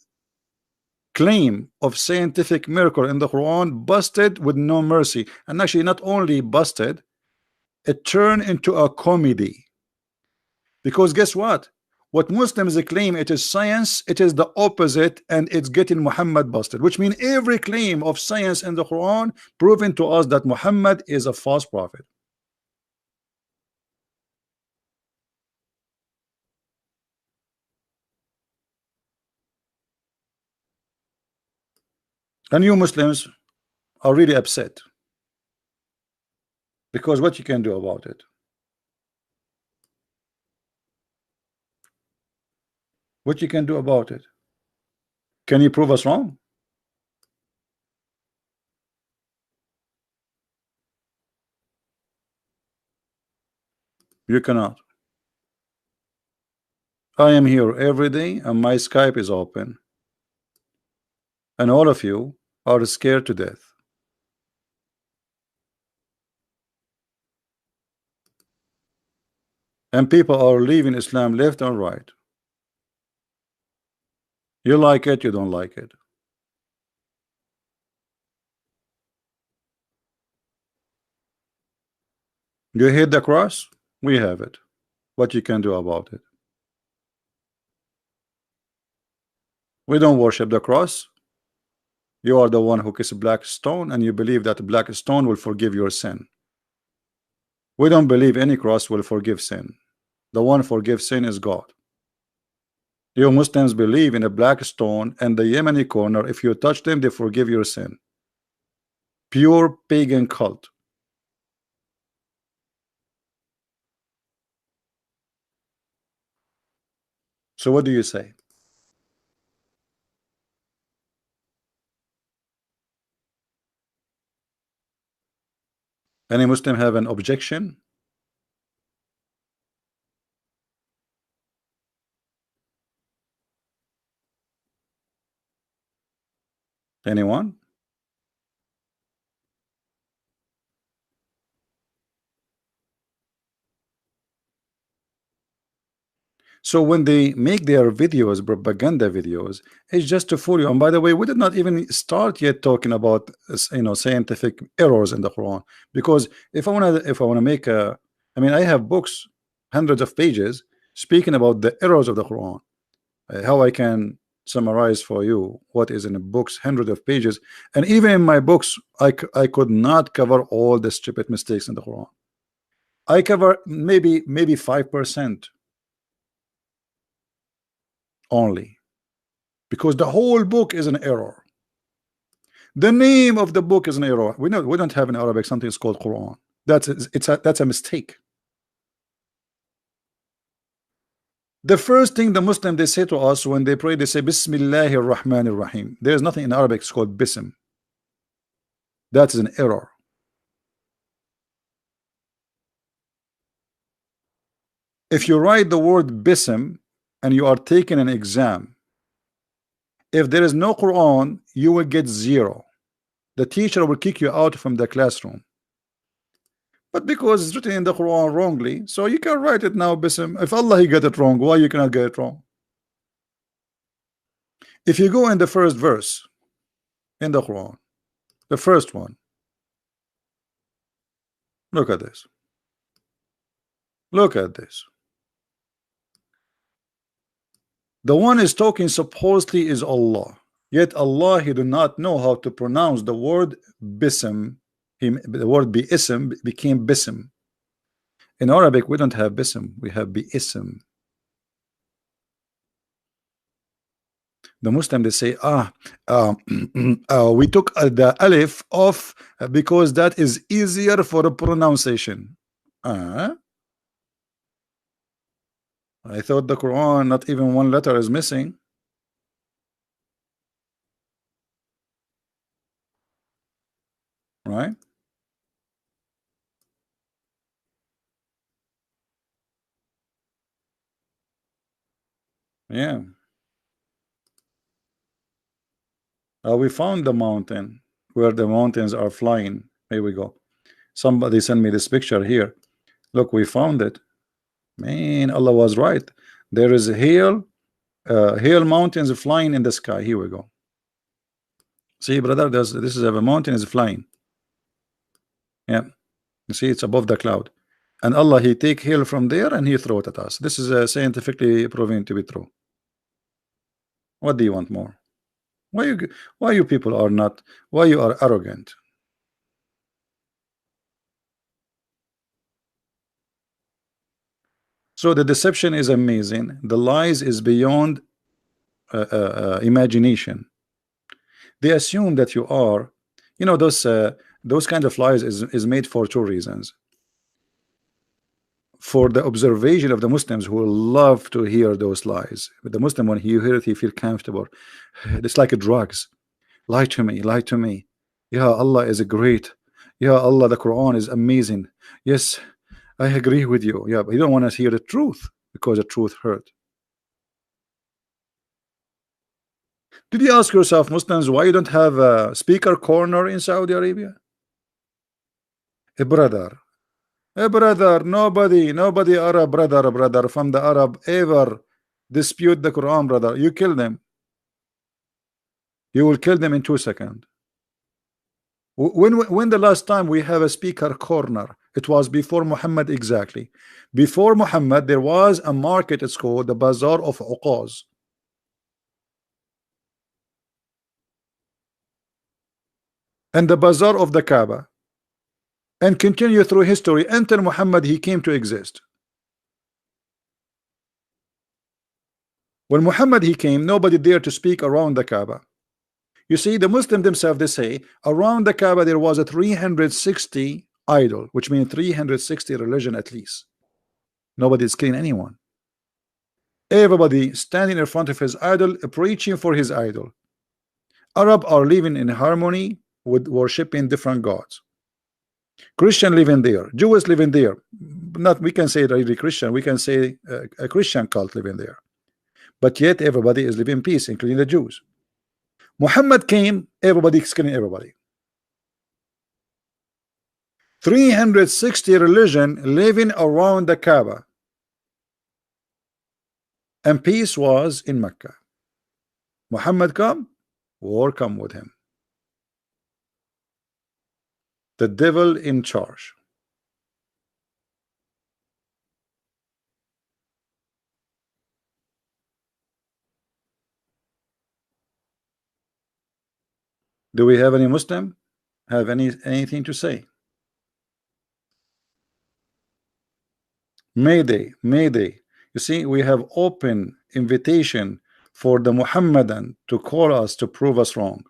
claim of scientific miracle in the Quran busted with no mercy. And actually not only busted, it turned into a comedy. Because guess what? What Muslims claim it is science, it is the opposite, and it's getting Muhammad busted. Which means every claim of science in the Quran proving to us that Muhammad is a false prophet. And you Muslims are really upset because what you can do about it? What you can do about it? Can you prove us wrong? You cannot. I am here every day and my Skype is open. And all of you are scared to death. And people are leaving Islam left and right. You like it, you don't like it. You hate the cross? We have it. What you can do about it? We don't worship the cross. You are the one who kissed black stone and you believe that black stone will forgive your sin. We don't believe any cross will forgive sin. The one forgives sin is God. You Muslims believe in a black stone and the Yemeni corner. If you touch them, they forgive your sin. Pure pagan cult. So what do you say? Any Muslim have an objection? Anyone? So when they make their videos, propaganda videos, it's just to fool you. And by the way, we did not even start yet talking about scientific errors in the Quran. Because if I wanna make a, I mean, I have books, hundreds of pages, speaking about the errors of the Quran, how I can summarize for you what is in the books, hundreds of pages, and even in my books, I could not cover all the stupid mistakes in the Quran. I cover maybe 5%. Only because the whole book is an error. The name of the book is an error. We don't have in Arabic something is called Quran. That's a mistake. The first thing the Muslim they say to us when they pray, they say Bismillahir Rahmanir Rahim. There is nothing in Arabic it's called Bism. That is an error. If you write the word Bism and you are taking an exam, if there is no Quran, you will get 0. The teacher will kick you out from the classroom. But because it's written in the Quran wrongly, so you can write it now, Bism. If Allah he got it wrong, why you cannot get it wrong? If you go in the first verse, in the Quran. The first one. Look at this. Look at this. The one is talking supposedly is Allah. Yet Allah, he do not know how to pronounce the word bism. The word bi-ism became bism. In Arabic, we don't have bism, we have bi-ism. The Muslim, they say, we took the alif off because that is easier for the pronunciation. I thought the Quran, not even one letter is missing. Right? Yeah. We found the mountain where the mountains are flying. Here we go. Somebody sent me this picture here. Look, we found it. Man, Allah was right. There is a hail mountains flying in the sky. Here we go. See, brother, this is a mountain is flying. Yeah, you see, it's above the cloud. And Allah, he take hail from there and he throw it at us. This is scientifically proven to be true. What do you want more? Why you people are not? Why you are arrogant? So the deception is amazing. The lies is beyond imagination. They assume that you are, you know, those kind of lies is made for two reasons. For the observation of the Muslims who love to hear those lies. But the Muslim, when he hear it, he feel comfortable. It's like a drugs. Lie to me, lie to me. Yeah, Allah is great. Yeah, Allah, the Quran is amazing. Yes, I agree with you. Yeah, but you don't want to hear the truth because the truth hurt. Did you ask yourself, Muslims, why you don't have a speaker corner in Saudi Arabia? A brother, nobody Arab brother from the Arab ever dispute the Quran, brother. You kill them. You will kill them in 2 seconds. When the last time we have a speaker corner? It was before Muhammad, exactly. Before Muhammad, there was a market, it's called the Bazaar of Uqaz. And the Bazaar of the Kaaba. And continue through history until Muhammad, he came to exist. When Muhammad, he came, nobody dared to speak around the Kaaba. You see, the Muslims themselves, they say, around the Kaaba there was a 360 idol, which means 360 religion at least. Nobody is killing anyone. Everybody standing in front of his idol, preaching for his idol. Arab are living in harmony with worshiping different gods. Christian living there, Jews living there. Not we can say really Christian, we can say a Christian cult living there. But yet everybody is living in peace, including the Jews. Muhammad came, everybody is killing everybody. 360 religion living around the Kaaba. And peace was in Mecca. Muhammad come, war come with him. The devil in charge. Do we have any Muslim have anything to say? Mayday, Mayday. You see, we have open invitation for the Muhammadan to call us to prove us wrong.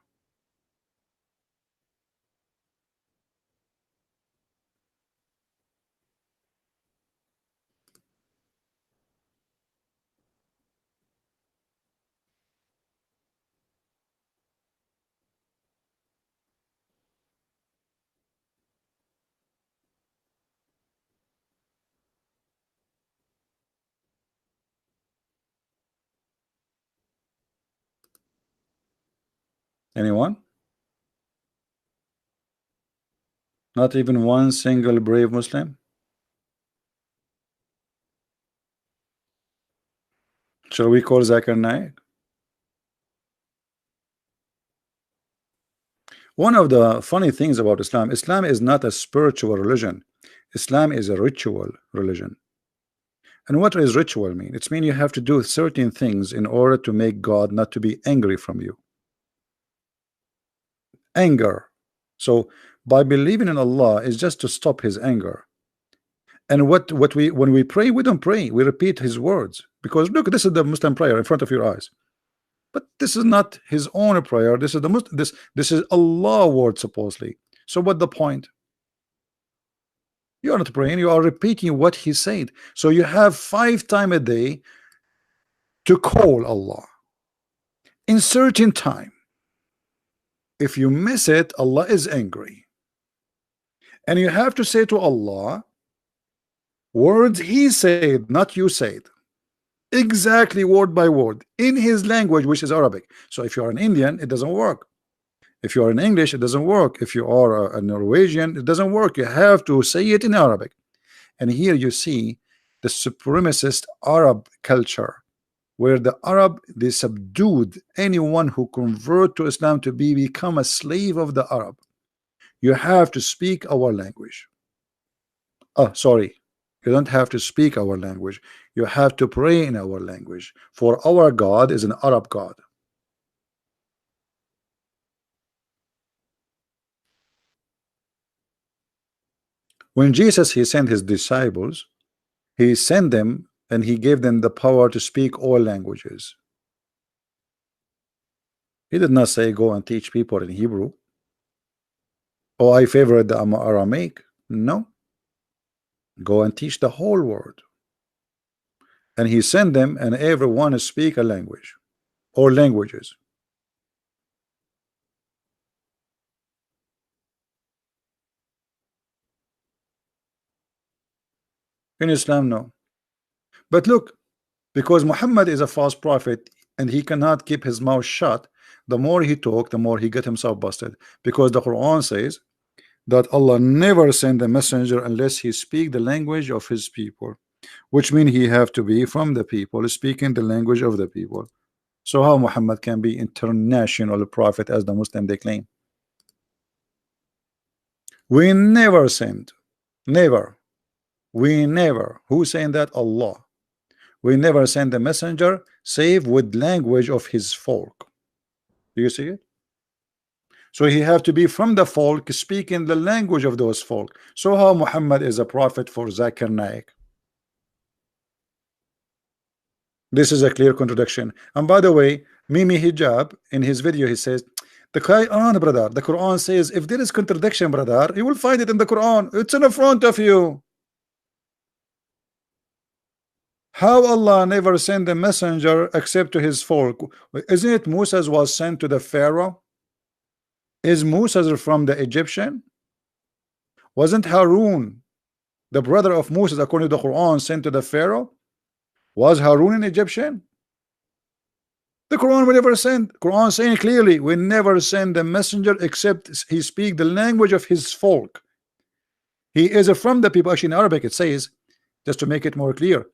Anyone? Not even one single brave Muslim? Shall we call Zakir Naik? One of the funny things about Islam, Islam is not a spiritual religion. Islam is a ritual religion. And what does ritual mean? It's mean you have to do certain things in order to make God not to be angry from you. Anger. So by believing in Allah is just to stop his anger. And what we when we pray, we don't pray, we repeat his words. Because look, this is the Muslim prayer in front of your eyes. But this is not his own prayer. This is the Muslim, this is Allah word supposedly. So what the point? You are not praying, you are repeating what he said. So you have 5 times a day to call Allah in certain time. If you miss it, Allah is angry. And you have to say to Allah words he said, not you said. Exactly word by word in his language, which is Arabic. So if you are an Indian, it doesn't work. If you are in English, it doesn't work. If you are a Norwegian, it doesn't work. You have to say it in Arabic. And here you see the supremacist Arab culture, where the Arab, they subdued anyone who convert to Islam to become a slave of the Arab. You have to speak our language. Oh, sorry. You don't have to speak our language. You have to pray in our language. For our God is an Arab God. When Jesus, he sent his disciples, he sent them and he gave them the power to speak all languages. He did not say go and teach people in Hebrew. Oh, I favorite the Aramaic. No. Go and teach the whole world. And he sent them, and everyone speak a language or languages. In Islam, no. But look, because Muhammad is a false prophet and he cannot keep his mouth shut, the more he talk, the more he get himself busted. Because the Quran says that Allah never send a messenger unless he speak the language of his people, which means he have to be from the people, speaking the language of the people. So how Muhammad can be international prophet as the Muslim they claim? We never send, never. We never. Who saying that? Allah. We never send a messenger save with language of his folk. Do you see it? So he have to be from the folk, speaking the language of those folk. So how Muhammad is a prophet for Zakir Naik? This is a clear contradiction. And by the way, Mohammed Hijab in his video he says the Quran, brother, the Quran says if there is contradiction, brother, you will find it in the Quran. It's in front of you. How Allah never sent a messenger except to his folk? Isn't it Moses was sent to the Pharaoh? Is Moses from the Egyptian? Wasn't Harun, the brother of Moses, according to the Quran, sent to the Pharaoh? Was Harun an Egyptian? The Quran will never send. Quran saying clearly, we never send a messenger except he speak the language of his folk. He is from the people. Actually in Arabic it says, just to make it more clear,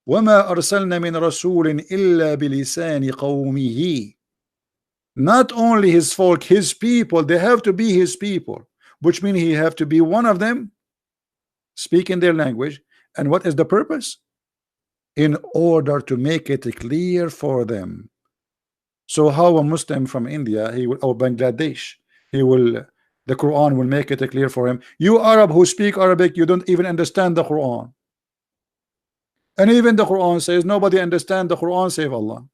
وَمَا أَرْسَلْنَا مِنْ رَسُولٍ إِلَّا بِلِسَانِ قَوْمِهِ. Not only his folk, his people, they have to be his people, which means he have to be one of them, speaking their language. And what is the purpose? In order to make it clear for them. So how a Muslim from India, he will, or Bangladesh, he will, the Quran will make it clear for him. You Arab who speak Arabic, you don't even understand the Quran. And even the Quran says nobody understands the Quran save Allah.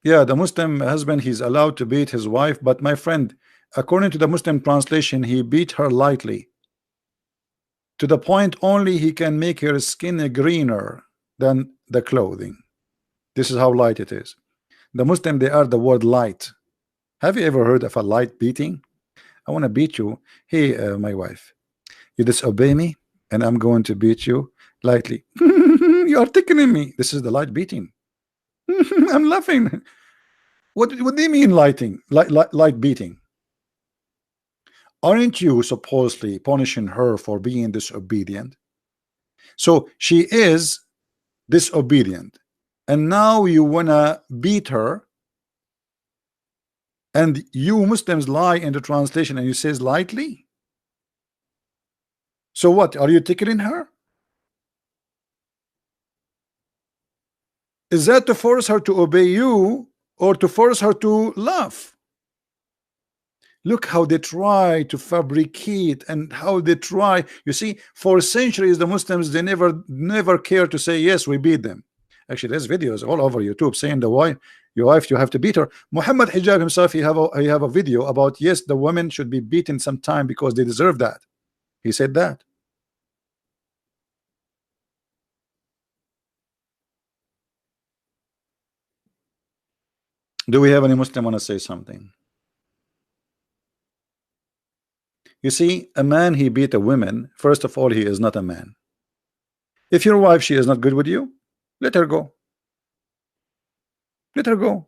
Yeah, the Muslim husband, he's allowed to beat his wife, but my friend, according to the Muslim translation, he beat her lightly, to the point only he can make her skin greener than the clothing. This is how light it is. The Muslim, they are the word light. Have you ever heard of a light beating? I want to beat you. Hey, my wife, you disobey me and I'm going to beat you lightly. You are tickling me. This is the light beating. I'm laughing. What do you mean lighting? Light beating? Aren't you supposedly punishing her for being disobedient? So she is disobedient. and now you wanna beat her, and you Muslims lie in the translation and you says lightly. So what, are you tickling her? Is that to force her to obey you or to force her to laugh? Look how they try to fabricate and how they try. You see, for centuries the Muslims, they never care to say yes, we beat them. Actually, there's videos all over YouTube saying the wife, your wife, you have to beat her. Muhammad Hijab himself, he have a video about, yes, the women should be beaten sometime because they deserve that. He said that. Do we have any Muslim want to say something? You see, a man, he beat a woman. First of all, he is not a man. If your wife, she is not good with you, let her go. Let her go.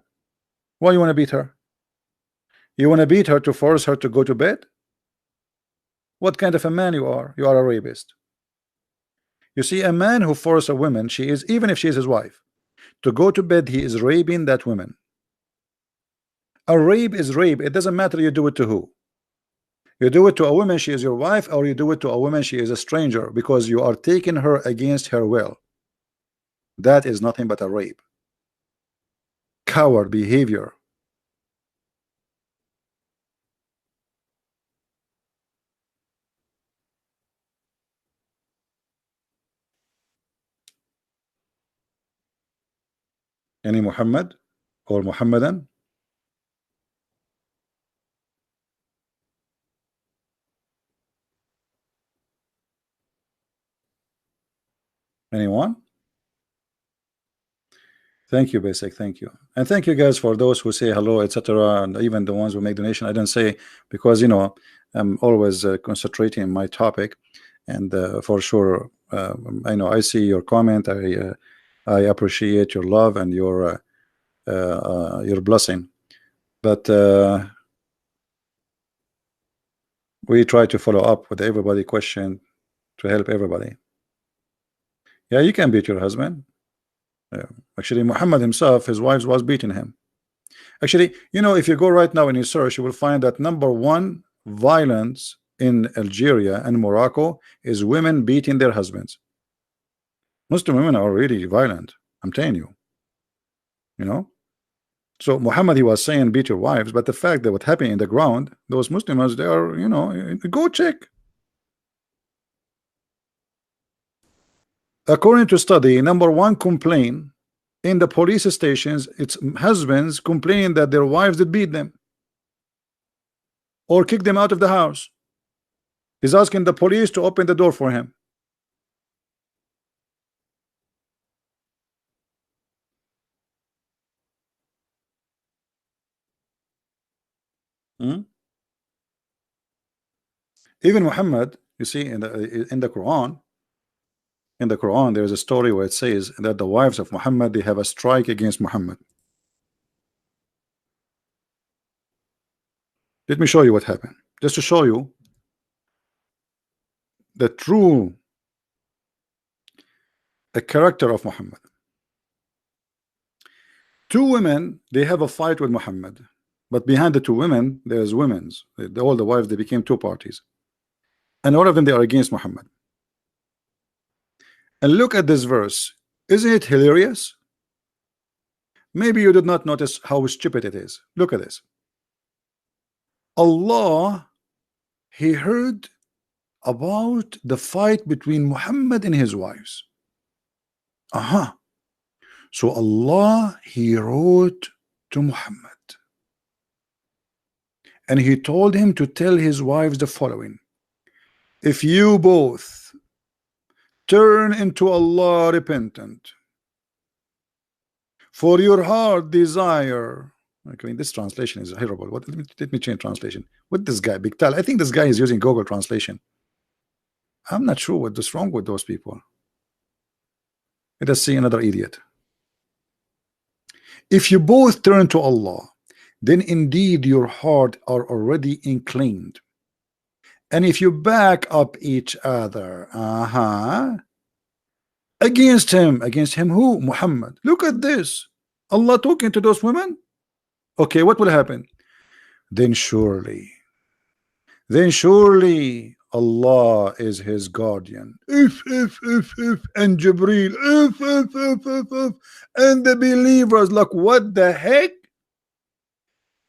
Why you want to beat her? You want to beat her to force her to go to bed? What kind of a man you are? You are a rapist. You see, a man who forces a woman, she is, even if she is his wife, to go to bed, he is raping that woman. A rape is rape. It doesn't matter you do it to who. You do it to a woman, she is your wife, or you do it to a woman, she is a stranger, because you are taking her against her will. That is nothing but a rape. Coward behavior. Any Muhammad or Muhammadan? Anyone? Thank you, Basic. Thank you, and thank you guys for those who say hello, etc., and even the ones who make donation. I don't say because I'm always concentrating on my topic, and for sure, I know I see your comment. I appreciate your love and your blessing, but we try to follow up with everybody question to help everybody. Yeah, you can beat your husband. Actually, Muhammad himself, his wives was beating him. Actually, if you go right now and you search, you will find that #1 violence in Algeria and Morocco is women beating their husbands. Muslim women are really violent. I'm telling you. So Muhammad, he was saying beat your wives, but the fact that what happened in the ground, those Muslims, they are, go check. According to study, #1 complaint in the police stations, it's husbands complaining that their wives did beat them or kick them out of the house. He's asking the police to open the door for him. Even Muhammad, you see, in the Quran, there is a story where it says that the wives of Muhammad, they have a strike against Muhammad. Let me show you what happened, just to show you the true character of Muhammad. Two women, they have a fight with Muhammad, but behind the two women there's women's, all the wives, they became two parties, and all of them, they are against Muhammad. And look at this verse. Isn't it hilarious? Maybe you did not notice how stupid it is. Look at this. Allah, he heard about the fight between Muhammad and his wives. So Allah, he wrote to Muhammad, and he told him to tell his wives the following: if you both turn into Allah repentant, for your heart desire. Okay, this translation is horrible. Let me change translation. What this guy, Big Tal? I think this guy is using Google translation. I'm not sure what is wrong with those people. Let us see another idiot. If you both turn to Allah, then indeed your heart are already inclined. And if you back up each other, Against him who? Muhammad. Look at this. Allah talking to those women. Okay, what will happen? Then surely Allah is his guardian. If and Jibreel, if and the believers, like, what the heck?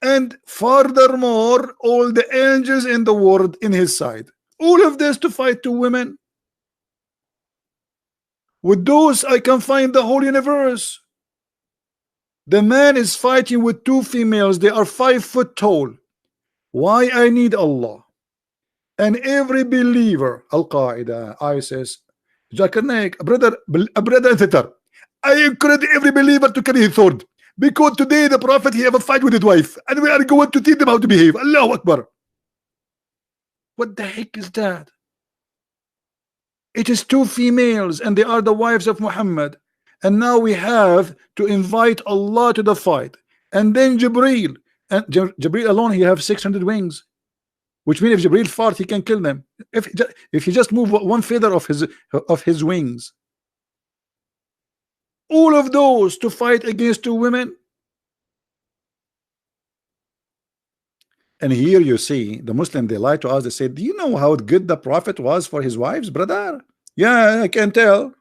And furthermore, all the angels in the world in his side. All of this to fight two women. With those, I can find the whole universe. The man is fighting with two females. They are 5 foot tall. Why I need Allah? And every believer, Al-Qaeda, ISIS, Zakir Naik, brother and sister, I encourage every believer to carry his sword. Because today the Prophet, he have a fight with his wife. And we are going to teach them how to behave. Allahu Akbar. What the heck is that? It is two females and they are the wives of Muhammad. And now we have to invite Allah to the fight. And then Jibreel. And Jibreel alone, he have 600 wings. Which means if Jibreel fart, he can kill them. If he just move one feather of his wings. All of those to fight against two women. And here you see the Muslim, they lie to us. They say, do you know how good the Prophet was for his wives, brother? Yeah, I can tell.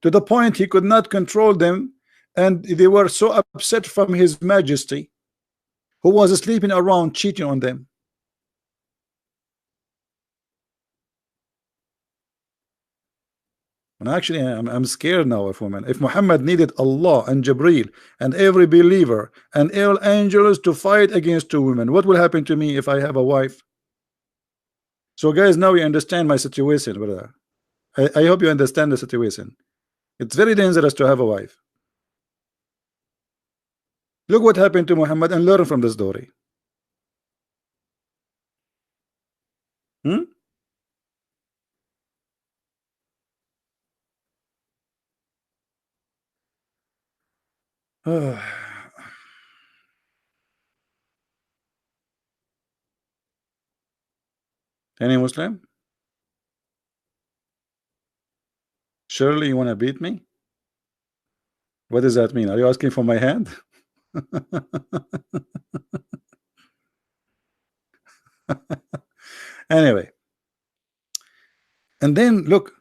To the point he could not control them, and they were so upset from his majesty, who was sleeping around cheating on them. And actually I'm scared now of women. If Muhammad needed Allah and Jibreel and every believer and all angels to fight against two women, what will happen to me if I have a wife? So guys, now you understand my situation, brother. I hope you understand the situation. It's very dangerous to have a wife. Look what happened to Muhammad and learn from the story. Any Muslim? Surely you want to beat me? What does that mean? Are you asking for my hand? Anyway, and then look,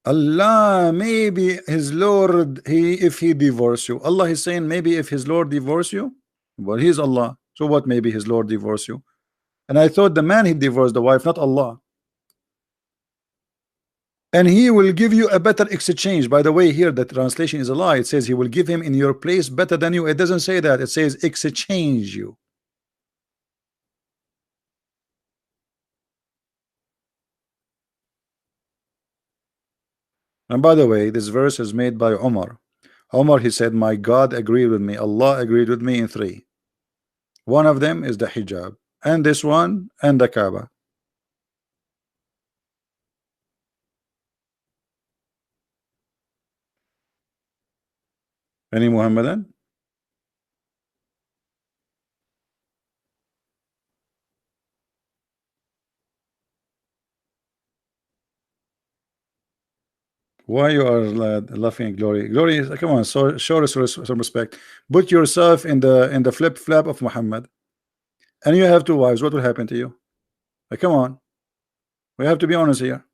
Allah, maybe his Lord, if he divorce you, Allah is saying maybe if his Lord divorce you, well, he's Allah, so what? Maybe his Lord divorce you. And I thought the man, he divorced the wife, not Allah. And he will give you a better exchange. By the way, here the translation is a lie. It says he will give him in your place better than you. It doesn't say that. It says exchange you. And by the way, this verse is made by Umar. Umar, he said, my God agreed with me, Allah agreed with me in 3. One of them is the hijab, and this one, and the Kaaba. Any Muhammadan? Why you are laughing, Glory? Glory, come on, so show us some respect. Put yourself in the flip flap of Muhammad, and you have 2 wives. What will happen to you? Come on, we have to be honest here.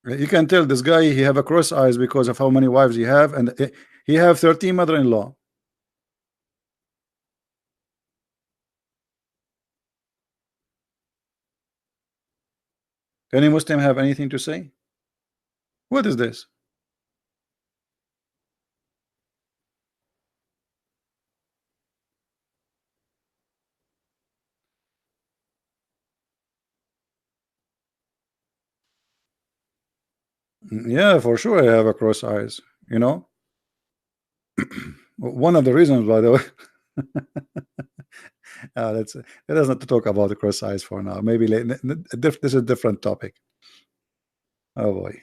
You can tell this guy he have a cross eyes because of how many wives he have, and he have 13 mother-in-law. Any Muslim have anything to say? What is this? Yeah, for sure I have a cross eyes, you know. One of the reasons, by the way, let us not to talk about the cross eyes for now. Maybe this is a different topic. Oh boy.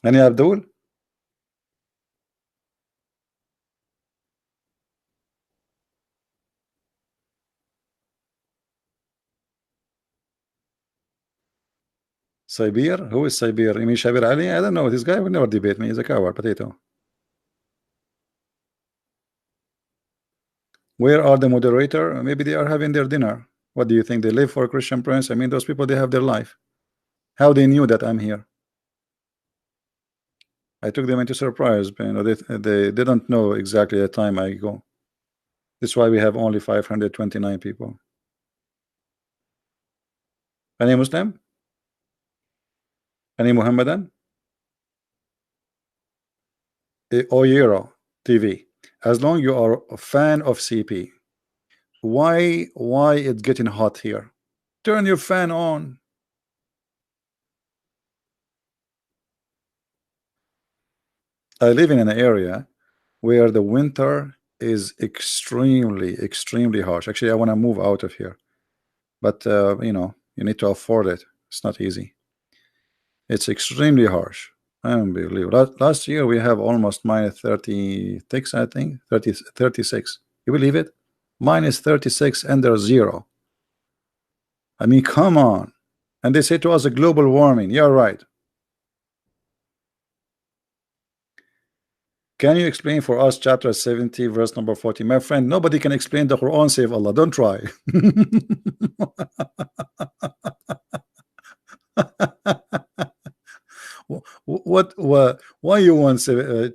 Any Abdul? Sabir? Who is Sabir? You mean Shabir Ali? I don't know. This guy would never debate me. He's a coward, potato. Where are the moderator? Maybe they are having their dinner. What do you think? They live for a Christian Prince? I mean, those people, they have their life. How they knew that I'm here? I took them into surprise. You know, they didn't know exactly the time I go. That's why we have only 529 people. Any Muslim? Any Muhammadan? Oyero TV. As long you are a fan of CP, why it's getting hot here? Turn your fan on. I live in an area where the winter is extremely harsh. Actually, I want to move out of here, but you know, you need to afford it. It's not easy. It's extremely harsh. Unbelievable. Last year we have almost minus 36, I think 36. You believe it? Minus 36 and there's zero. I mean, come on. And they say to us a global warming. You're right. Can you explain for us chapter 70 verse number 40? My friend, nobody can explain the Quran save Allah. Don't try. Why you want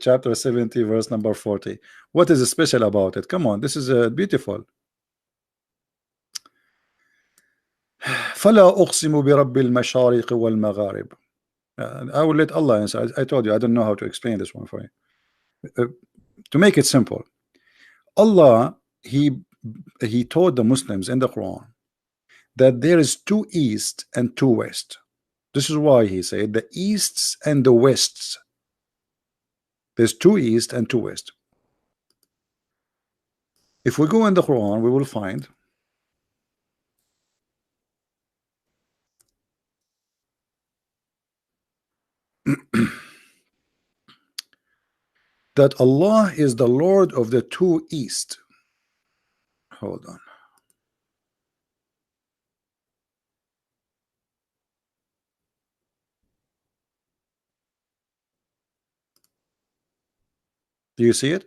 chapter 70 verse number 40? What is special about it? Come on, this is beautiful. فلا أقسم برب المشارق والمغارب. I will let Allah answer. I told you I don't know how to explain this one for you. To make it simple, Allah he told the Muslims in the Quran that there is two east and two west. This is why he said the easts and the wests. There's two east and two west. If we go in the Quran, we will find that Allah is the Lord of the two east. Hold on. Do you see it?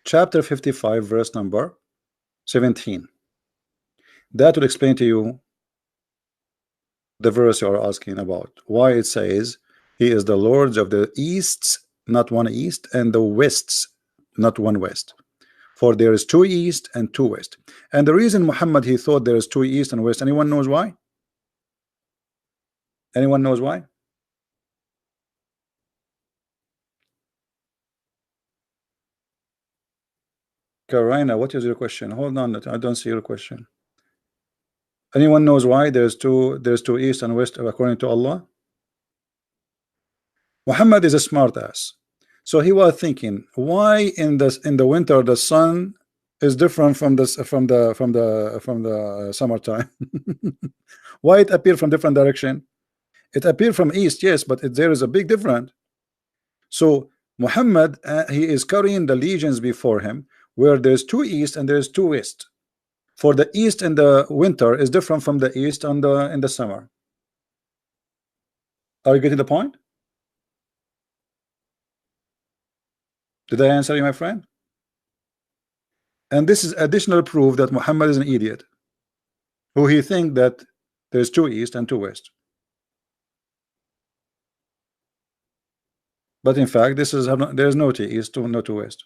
Chapter 55 verse number 17. That will explain to you the verse you are asking about, why it says he is the Lord of the easts, not one east, and the wests, not one west. For there is two east and two west. And the reason Muhammad he thought there is two east and west, anyone knows why? Anyone knows why? Karina, what is your question? Hold on, I don't see your question. Anyone knows why there's two east and west according to Allah? Muhammad is a smart ass. So he was thinking, why in the winter the sun is different from the summertime? Why it appeared from different direction? It appeared from east, yes, but there is a big difference. So Muhammad he is carrying the legions before him, where there's two east and there's two west. For the east in the winter is different from the east in the summer. Are you getting the point? Did I answer you, my friend? And this is additional proof that Muhammad is an idiot, who he think that there's two east and two west. But in fact, this is there's no two east, no two west.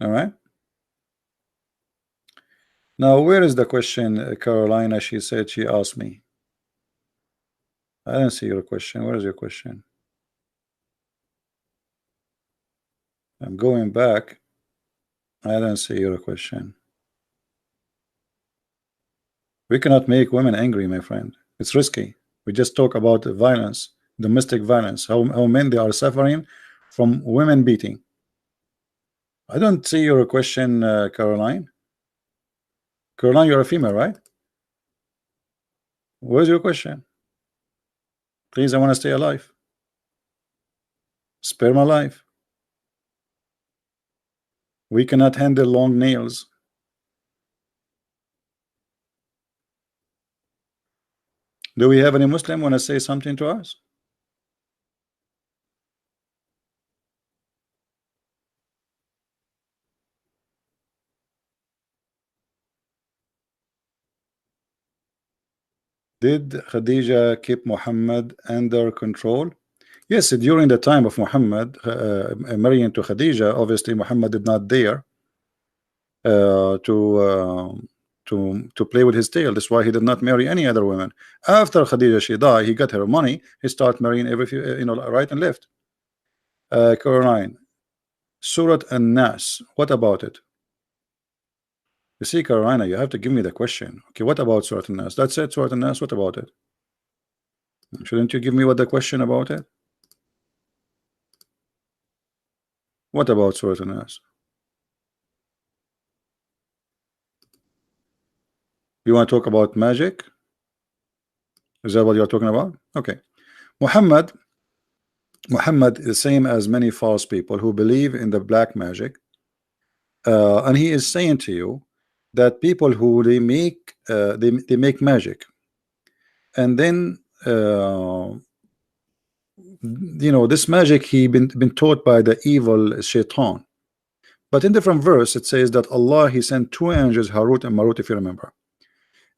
All right. Now, where is the question, Carolina? She said she asked me. I don't see your question. Where is your question? I'm going back. I don't see your question. We cannot make women angry, my friend. It's risky. We just talk about violence, domestic violence, how men they are suffering from women beating. I don't see your question, Caroline. Caroline, you're a female, right? Where's your question? Please, I want to stay alive. Spare my life. We cannot handle long nails. Do we have any Muslim want to say something to us? Did Khadija keep Muhammad under control? Yes, during the time of Muhammad marrying to Khadija, obviously Muhammad did not dare to play with his tail. That's why he did not marry any other women. After Khadija she died, he got her money. He started marrying every few, right and left. Koran, Surat An-Nas. What about it? You see, Carolina, you have to give me the question. Okay, what about Surat An-Nas? That's it, Surat An-Nas. What about it? Shouldn't you give me what the question about it? What about Surat An-Nas? You want to talk about magic? Is that what you're talking about? Okay. Muhammad is the same as many false people who believe in the black magic. And he is saying to you that people who they make magic, and then this magic he been taught by the evil shaitan. But in different verse it says that Allah he sent two angels, Harut and Marut, if you remember.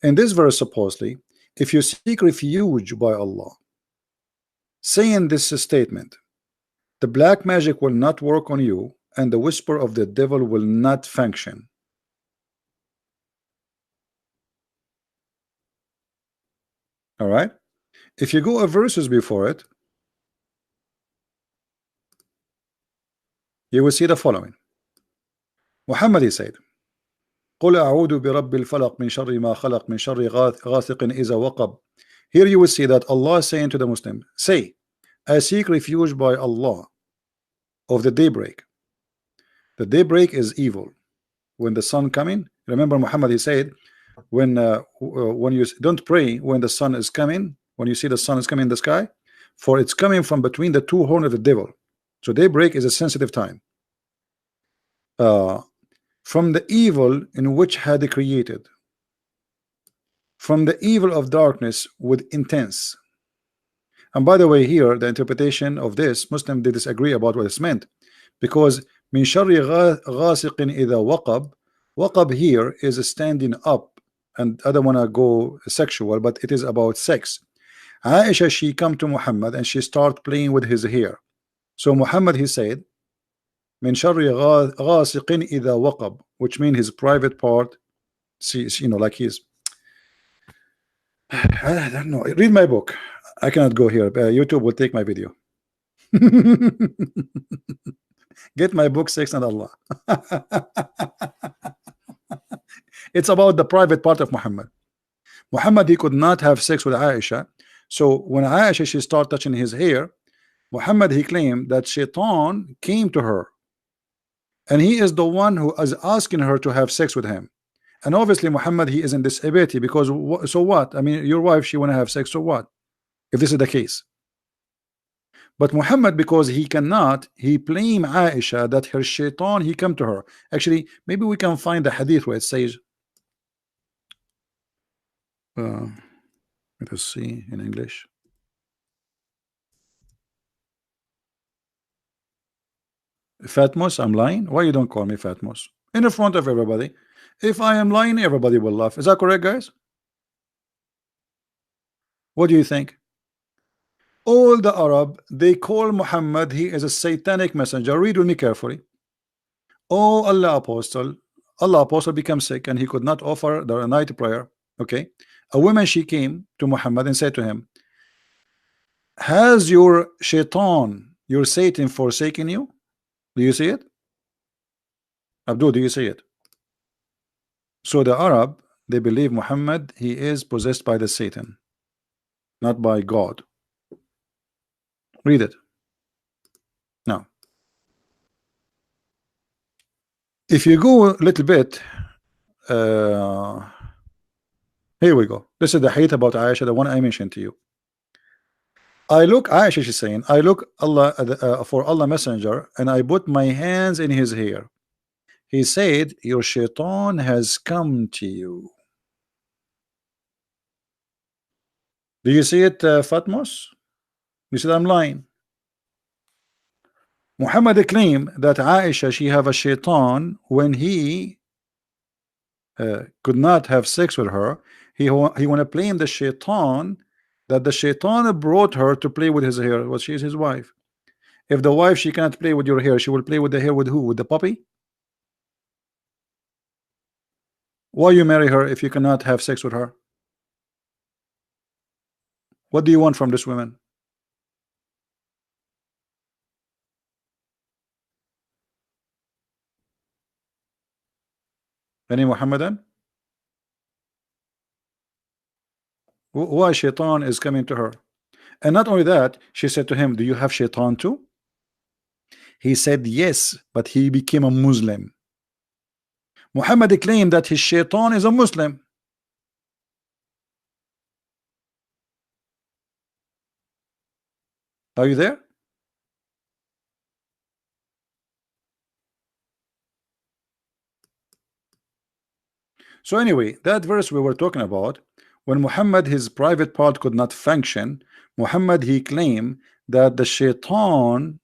In this verse, supposedly, if you seek refuge by Allah, saying this statement, the black magic will not work on you and the whisper of the devil will not function. All right, if you go a verses before it, you will see the following. Muhammad he said, قل أعوذ برب الفلق من شر ما خلق من شر غاسق إذا وقب. Here you will see that Allah is saying to the Muslim, say, I seek refuge by Allah of the daybreak. The daybreak is evil. When the sun coming, remember Muhammad he said, when you don't pray when the sun is coming, when you see the sun is coming in the sky, for it's coming from between the two horns of the devil. So daybreak is a sensitive time. From the evil in which had he created, from the evil of darkness with intense. And by the way, here the interpretation of this, Muslim they disagree about what it's meant, because min sharri ghasiqin idha waqab, waqab here is standing up, and I don't want to go sexual, but it is about sex. Aisha she come to Muhammad and she start playing with his hair. So Muhammad he said, min sharri ghasiqin idha waqab, which means his private part. See, like he's I don't know. Read my book. I cannot go here. YouTube will take my video. Get my book, Sex and Allah. It's about the private part of Muhammad. Muhammad he could not have sex with Aisha. So when Aisha she started touching his hair, Muhammad he claimed that Shaitan came to her, and he is the one who is asking her to have sex with him. And obviously Muhammad he is in this ability, because so what? I mean, your wife she want to have sex, so what if this is the case? But Muhammad, because he cannot, he blame Aisha that her shaitan he come to her. Actually, maybe we can find the hadith where it says let us see in English. Fatmos, I'm lying? Why you don't call me Fatmos in the front of everybody? If I am lying, everybody will laugh. Is that correct, guys? What do you think? All the Arab they call Muhammad he is a satanic messenger. Read with me carefully. Oh, Allah apostle became sick and he could not offer the night prayer. Okay, a woman she came to Muhammad and said to him, has your shaitan, your Satan forsaken you? Do you see it? Abdul, do you see it? So the Arab they believe Muhammad he is possessed by the Satan, not by God. Read it now. If you go a little bit, here we go. This is the hadith about Aisha, the one I mentioned to you. I look, Aisha she's saying, I look Allah for Allah messenger, and I put my hands in his hair. He said, your shaitan has come to you. Do you see it, Fatmos? You said I'm lying. Muhammad claimed that Aisha, she have a shaitan when he could not have sex with her. He want to blame the shaitan, that the shaitan brought her to play with his hair. Well, she is his wife. If the wife, she cannot play with your hair, she will play with the hair with who? With the puppy? Why you marry her if you cannot have sex with her? What do you want from this woman? Any Muhammadan? Why shaitan is coming to her? And not only that, she said to him, do you have shaitan too? He said yes, but he became a Muslim. Muhammad claimed that his shaitan is a Muslim. Are you there? So anyway, that verse we were talking about, when Muhammad, his private part could not function, Muhammad, he claimed that the shaitan,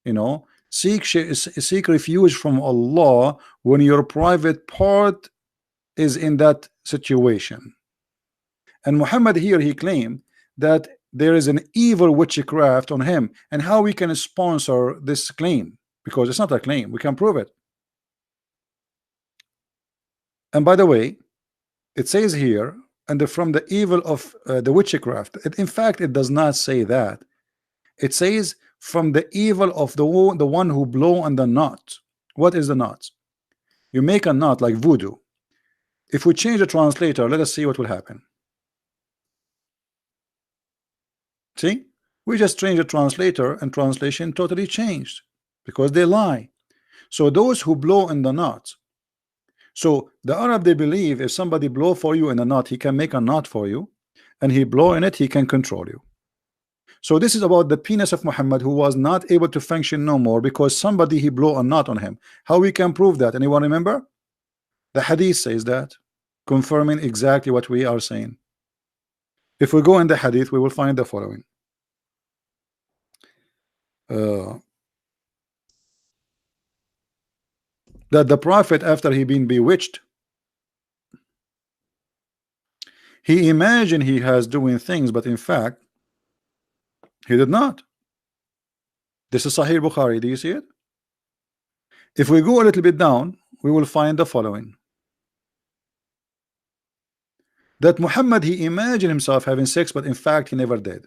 you know, seek refuge from Allah when your private part is in that situation. And Muhammad here, he claimed that there is an evil witchcraft on him, and how we can sponsor this claim, because it's not a claim, we can prove it. And by the way, it says here, and from the evil of the witchcraft. In fact, it does not say that. It says from the evil of the one who blow on the knot. What is the knot? You make a knot like voodoo. If we change the translator, let us see what will happen. See, we just changed the translator, and translation totally changed because they lie. So those who blow in the knot. So the Arab, they believe if somebody blow for you in a knot, he can make a knot for you, and he blow in it, he can control you. So this is about the penis of Muhammad, who was not able to function no more because somebody he blow a knot on him. How we can prove that? Anyone remember? The hadith says that, confirming exactly what we are saying. If we go in the hadith, we will find the following. That the prophet, after he been bewitched, he imagined he has doing things, but in fact he did not. This is Sahih Bukhari. Do you see it? If we go a little bit down, we will find the following. That Muhammad, he imagined himself having sex, but in fact he never did.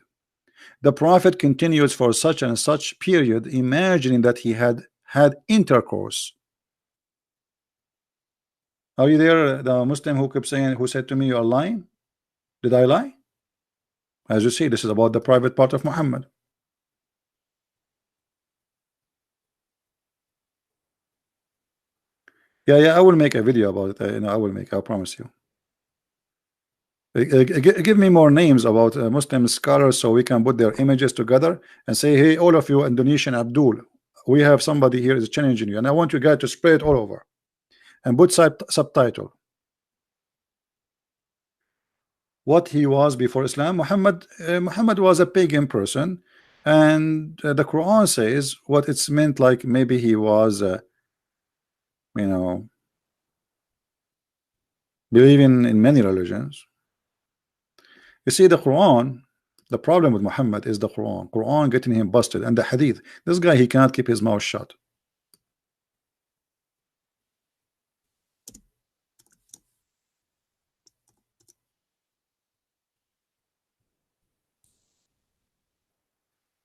The prophet continues for such and such period, imagining that he had intercourse. Are you there, the Muslim who kept saying, who said to me, you are lying? Did I lie? As you see, this is about the private part of Muhammad. Yeah, I will make a video about it. I will make, I promise you. Give me more names about Muslim scholars so we can put their images together and say, hey, all of you Indonesian Abdul, we have somebody here is challenging you, and I want you guys to spread it all over and put subtitle. What he was before Islam. Muhammad was a pagan person, and the Quran says what it's meant, like maybe he was you know, believing in many religions. You see, the Quran, the problem with Muhammad is the Quran getting him busted, and the hadith. This guy, he cannot keep his mouth shut.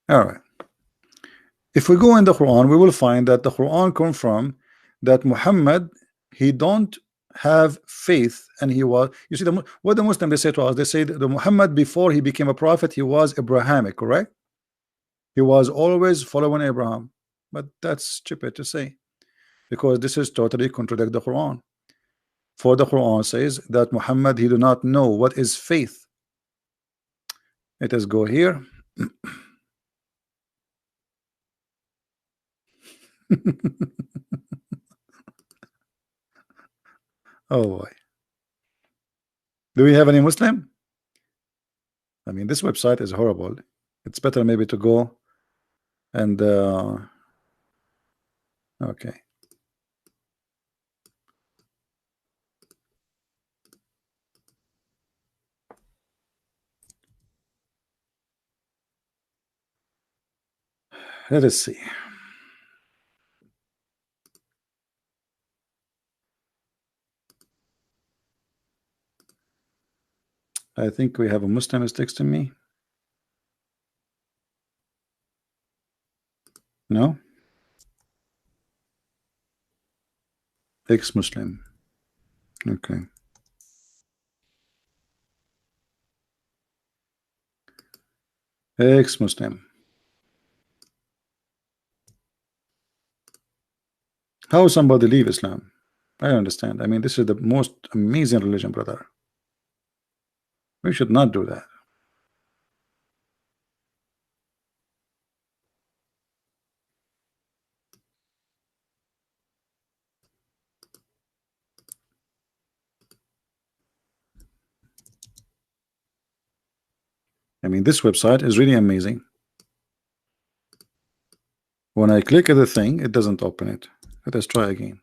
All right. If we go in the Quran, we will find that the Quran come from that Muhammad, he don't have faith, and he was, you see, what the Muslims they say to us, they say that the Muhammad, before he became a prophet, he was Abrahamic, correct? He was always following Abraham. But that's stupid to say, because this is totally contradict the Quran. For the Quran says that Muhammad, he do not know what is faith. Let us go here. Oh boy. Do we have any Muslim? I mean, this website is horrible. It's better maybe to go and okay. Let us see. I think we have a Muslim is texting me. No? Ex-Muslim. Okay. Ex-Muslim. How somebody leave Islam? I don't understand. I mean, this is the most amazing religion, brother. We should not do that. I mean, this website is really amazing. When I click at the thing, it doesn't open it. Let us try again.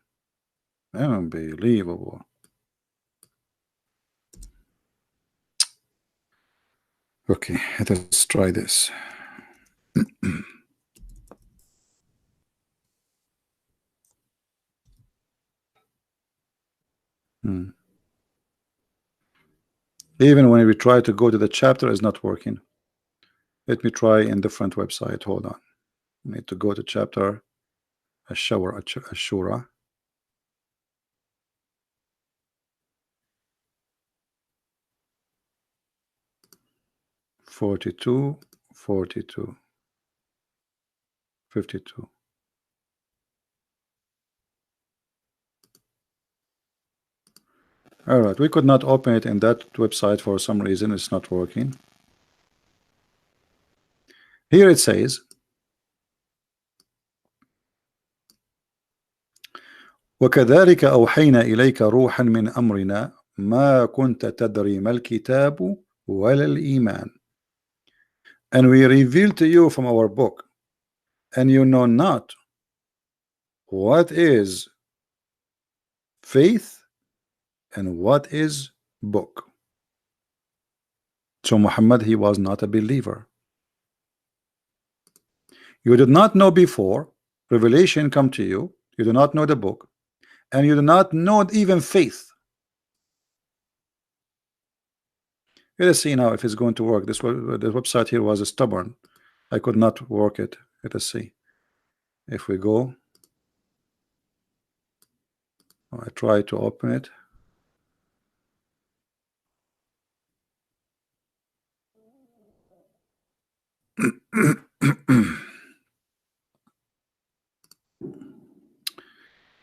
Unbelievable. Okay, let us try this. Even when we try to go to the chapter, it's not working. Let me try in different website. Hold on. I need to go to chapter Ashura. 42, 42, 52. All right, we could not open it in that website for some reason. It's not working. Here it says, وكذلك أوحينا إليك روحا من أمرنا ما كنت تدري ما الكتاب ولا الإيمان. And we reveal to you from our book, and you know not what is faith and what is book. So Muhammad, he was not a believer. You did not know before revelation come to you. You do not know the book, and you do not know even faith. Let us see now if it's going to work. The website here was stubborn. I could not work it. Let us see. If we go, I try to open it.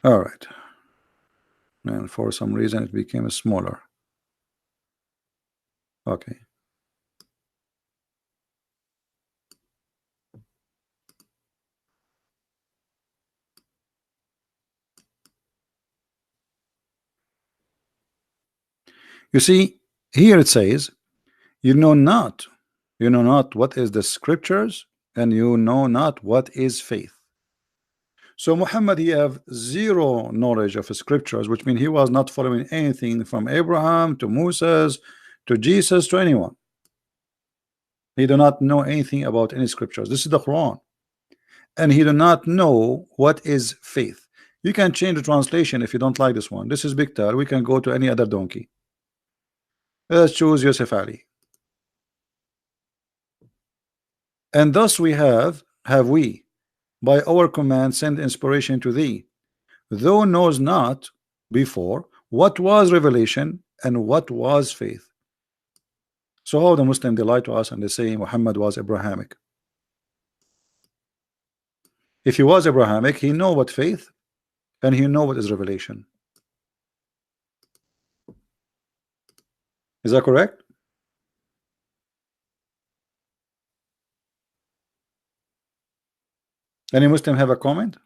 All right. And for some reason it became smaller. Okay. You see, here it says, you know not what is the scriptures, and you know not what is faith. So Muhammad, he have zero knowledge of scriptures, which means he was not following anything from Abraham to Moses to Jesus to anyone. He do not know anything about any scriptures. This is the Quran. And he do not know what is faith. You can change the translation if you don't like this one. This is Biktar. We can go to any other donkey. Let's choose Yusuf Ali. And thus we have we by our command send inspiration to thee, thou knows not before what was revelation and what was faith. So how the Muslim, they lie to us and they say Muhammad was Abrahamic. If he was Abrahamic, he know what faith and he know what is revelation. Is that correct? Any Muslim have a comment?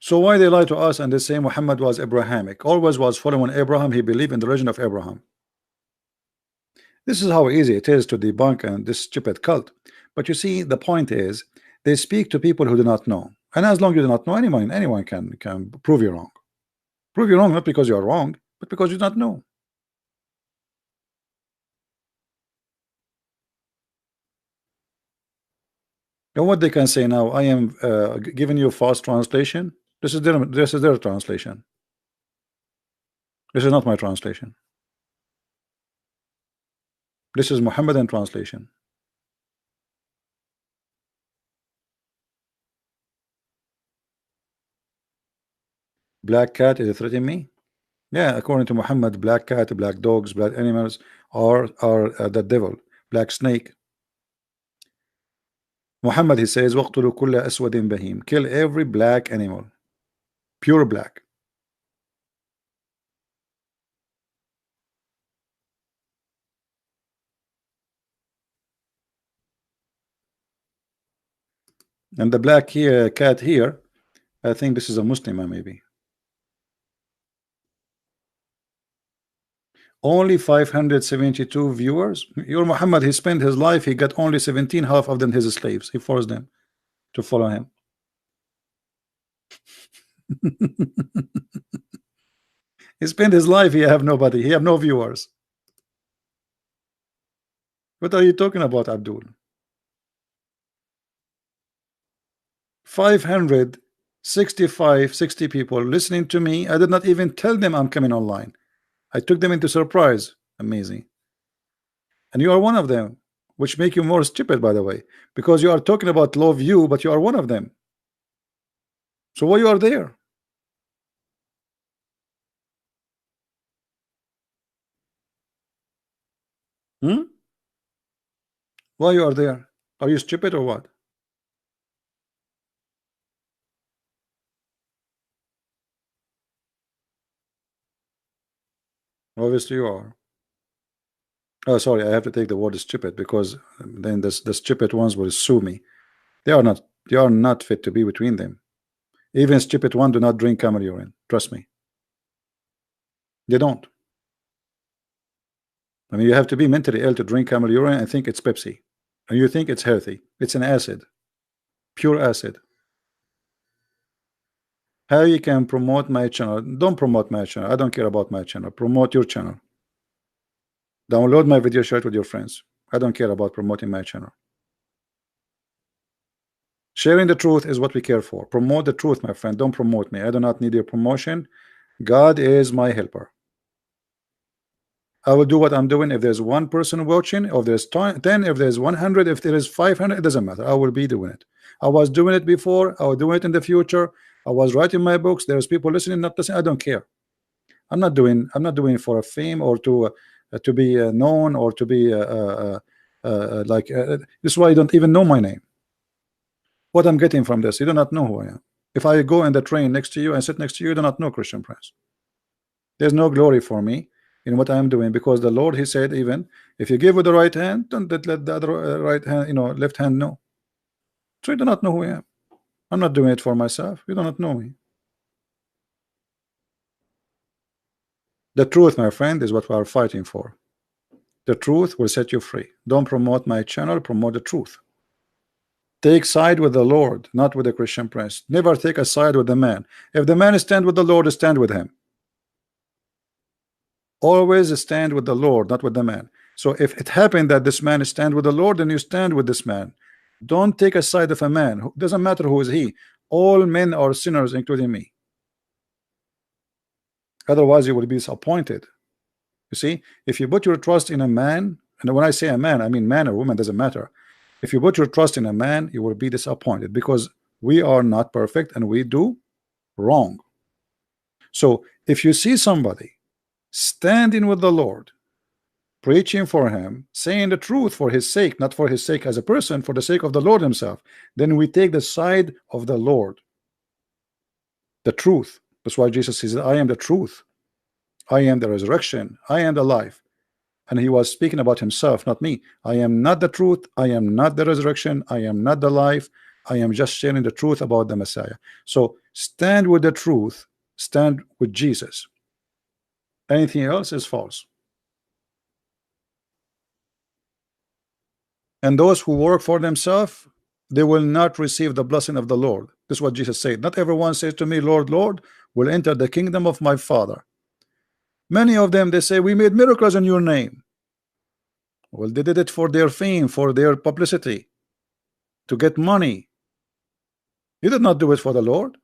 So why they lie to us and they say Muhammad was Abrahamic, always was following Abraham, he believed in the religion of Abraham. This is how easy it is to debunk and this stupid cult. But you see, the point is they speak to people who do not know, and as long as you do not know, anyone can prove you wrong. Prove you wrong not because you are wrong, but because you do not know. And what they can say now, I am giving you false translation. This is their translation. This is not my translation. This is Muhammadan translation. Black cat is threatening me. Yeah, according to Muhammad, black cat, black dogs, black animals are the devil. Black snake. Muhammad, he says, وَاقْتُلُوا كُلَّ أَسْوَدٍ بَهِيمٍ. Kill every black animal, pure black. And the black here, cat here, I think this is a Muslim, maybe. Only 572 viewers. Your Muhammad, he spent his life, he got only 17, half of them his slaves. He forced them to follow him. He spent his life, he have nobody, he have no viewers. What are you talking about, Abdul? 565, 60 people listening to me. I did not even tell them I'm coming online. I took them into surprise. Amazing. And you are one of them, which make you more stupid, by the way, because you are talking about low view, but you are one of them. So why you are there? Why you are there? Are you stupid or what? Obviously you are. Oh, sorry, I have to take the word stupid because then the stupid ones will sue me. They are not fit to be between them. Even stupid one do not drink camel urine. Trust me. They don't. I mean, you have to be mentally ill to drink camel urine and think it's Pepsi. And you think it's healthy. It's an acid. Pure acid. How you can promote my channel? Don't promote my channel. I don't care about my channel. Promote your channel. Download my video, share it with your friends. I don't care about promoting my channel. Sharing the truth is what we care for. Promote the truth, my friend. Don't promote me. I do not need your promotion. God is my helper. I will do what I'm doing. If there's one person watching, if there's 10, if there's 100, if there is 500, it doesn't matter. I will be doing it. I was doing it before. I will do it in the future. I was writing my books. There's people listening, not listening. I don't care. I'm not doing it for a fame or to be known or to be this is why you don't even know my name. What I'm getting from this, you do not know who I am. If I go in the train next to you and sit next to you, you do not know Christian Prince. There's no glory for me in what I am doing, because the Lord, he said, even if you give with the right hand, don't let the other right hand, left hand know. So you do not know who I am. I'm not doing it for myself. You do not know me. The truth, my friend, is what we are fighting for. The truth will set you free. Don't promote my channel, promote the truth. Take side with the Lord, not with the Christian Prince. Never take a side with the man. If the man stand with the Lord, stand with him. Always stand with the Lord, not with the man. So if it happened that this man stand with the Lord, then you stand with this man. Don't take a side of a man. Doesn't matter who is he. All men are sinners, including me. Otherwise, you will be disappointed. You see, if you put your trust in a man, and when I say a man, I mean man or woman, doesn't matter. If you put your trust in a man, you will be disappointed, because we are not perfect and we do wrong. So if you see somebody standing with the Lord, preaching for him, saying the truth for his sake, not for his sake as a person, for the sake of the Lord himself, then we take the side of the Lord, the truth. That's why Jesus says, I am the truth, I am the resurrection, I am the life. And he was speaking about himself, not me. I am not the truth, I am not the resurrection, I am not the life, I am just sharing the truth about the Messiah. So Stand with the truth. Stand with Jesus. Anything else is false. And those who work for themselves, they will not receive the blessing of the Lord. This is what Jesus said. Not everyone says to me, Lord, Lord, will enter the kingdom of my Father. Many of them, they say, we made miracles in your name. Well, they did it for their fame, for their publicity, to get money. You did not do it for the Lord.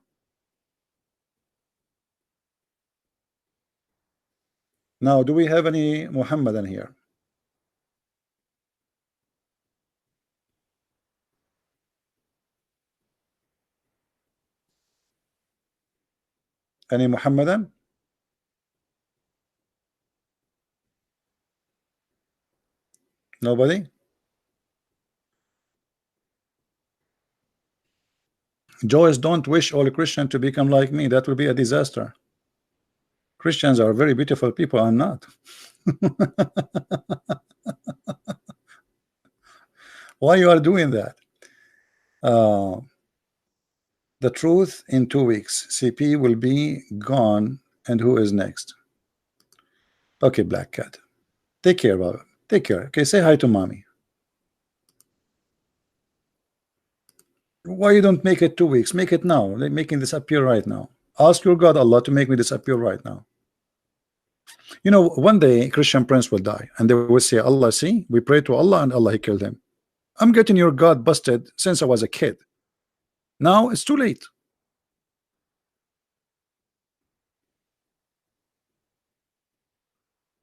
Now, do we have any Muhammadan here? Any Muhammadan? Nobody? Joyce, don't wish all Christians to become like me. That will be a disaster. Christians are very beautiful people. I'm not. Why you are doing that? The truth in 2 weeks. CP will be gone. And who is next? Okay, Black Cat. Take care, Baba. Take care. Okay, say hi to mommy. Why you don't make it 2 weeks? Make it now. Like making this appear right now. Ask your God Allah to make me disappear right now. You know, one day Christian prince will die, and they will say, Allah, see, we prayed to Allah and Allah, he killed him. I'm getting your God busted since I was a kid. Now it's too late.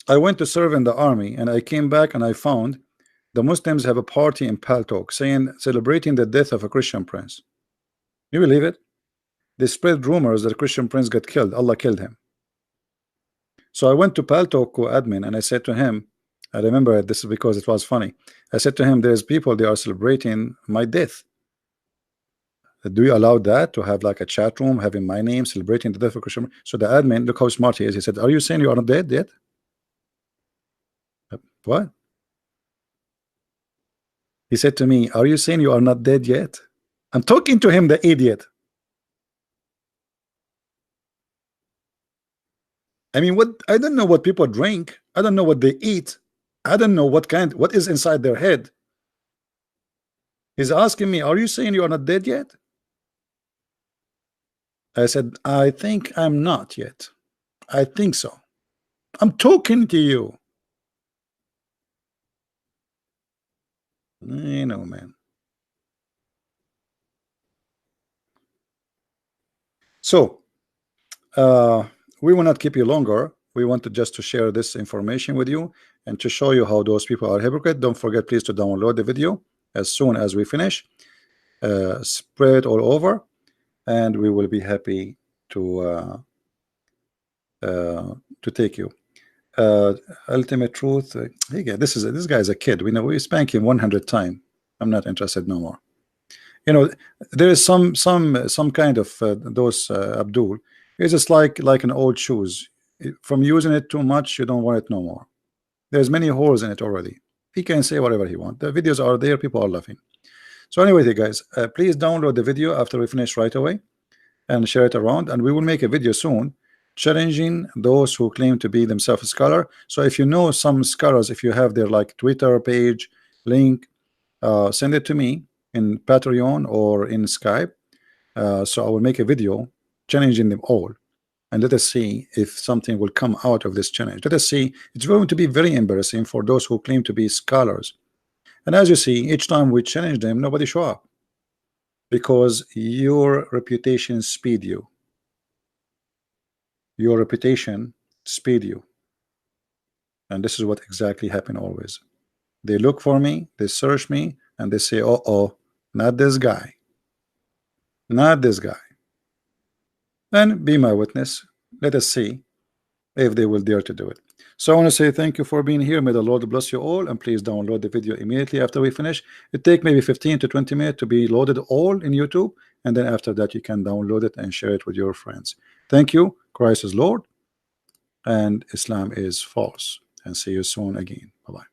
I went to serve in the army, and I came back and I found the Muslims have a party in Paltalk saying, celebrating the death of a Christian prince. You believe it? They spread rumors that a Christian prince got killed. Allah killed him. So I went to Paltalk admin and I said to him, I remember this is because it was funny. I said to him, there's people, they are celebrating my death. Do you allow that to have like a chat room having my name celebrating the death of a Christian? So the admin, look how smart he is. He said, are you saying you are not dead yet? What? He said to me, are you saying you are not dead yet? I'm talking to him, the idiot. I mean, what? I don't know what people drink. I don't know what they eat. I don't know what is inside their head. He's asking me, are you saying you are not dead yet? I said, I think I'm not yet. I think so. I'm talking to you. You know, man. So, we will not keep you longer. We wanted just to share this information with you and to show you how those people are hypocrite. Don't forget, please, to download the video as soon as we finish. Spread it all over, and we will be happy to take you. Ultimate truth. This guy is a kid. We spank him 100 times. I'm not interested no more. You know, there is some kind of those Abdul. It's just like an old shoes. From using it too much, you don't want it no more. There's many holes in it already. He can say whatever he wants. The videos are there. People are laughing. So anyway, guys, please download the video after we finish right away and share it around. And we will make a video soon challenging those who claim to be themselves a scholar. So if you know some scholars, if you have their like Twitter page link, send it to me in Patreon or in Skype. So I will make a video challenging them all, and let us see if something will come out of this challenge. Let us see. It's going to be very embarrassing for those who claim to be scholars. And as you see, each time we challenge them, nobody show up, because your reputation speed you. Your reputation speed you. And this is what exactly happened always. They look for me, they search me, and they say, oh, not this guy. Not this guy. Then be my witness. Let us see if they will dare to do it. So I want to say thank you for being here. May the Lord bless you all, and please download the video immediately after we finish. It takes maybe 15 to 20 minutes to be loaded all in YouTube, and then after that you can download it and share it with your friends. Thank you. Christ is Lord and Islam is false. And see you soon again. Bye-bye.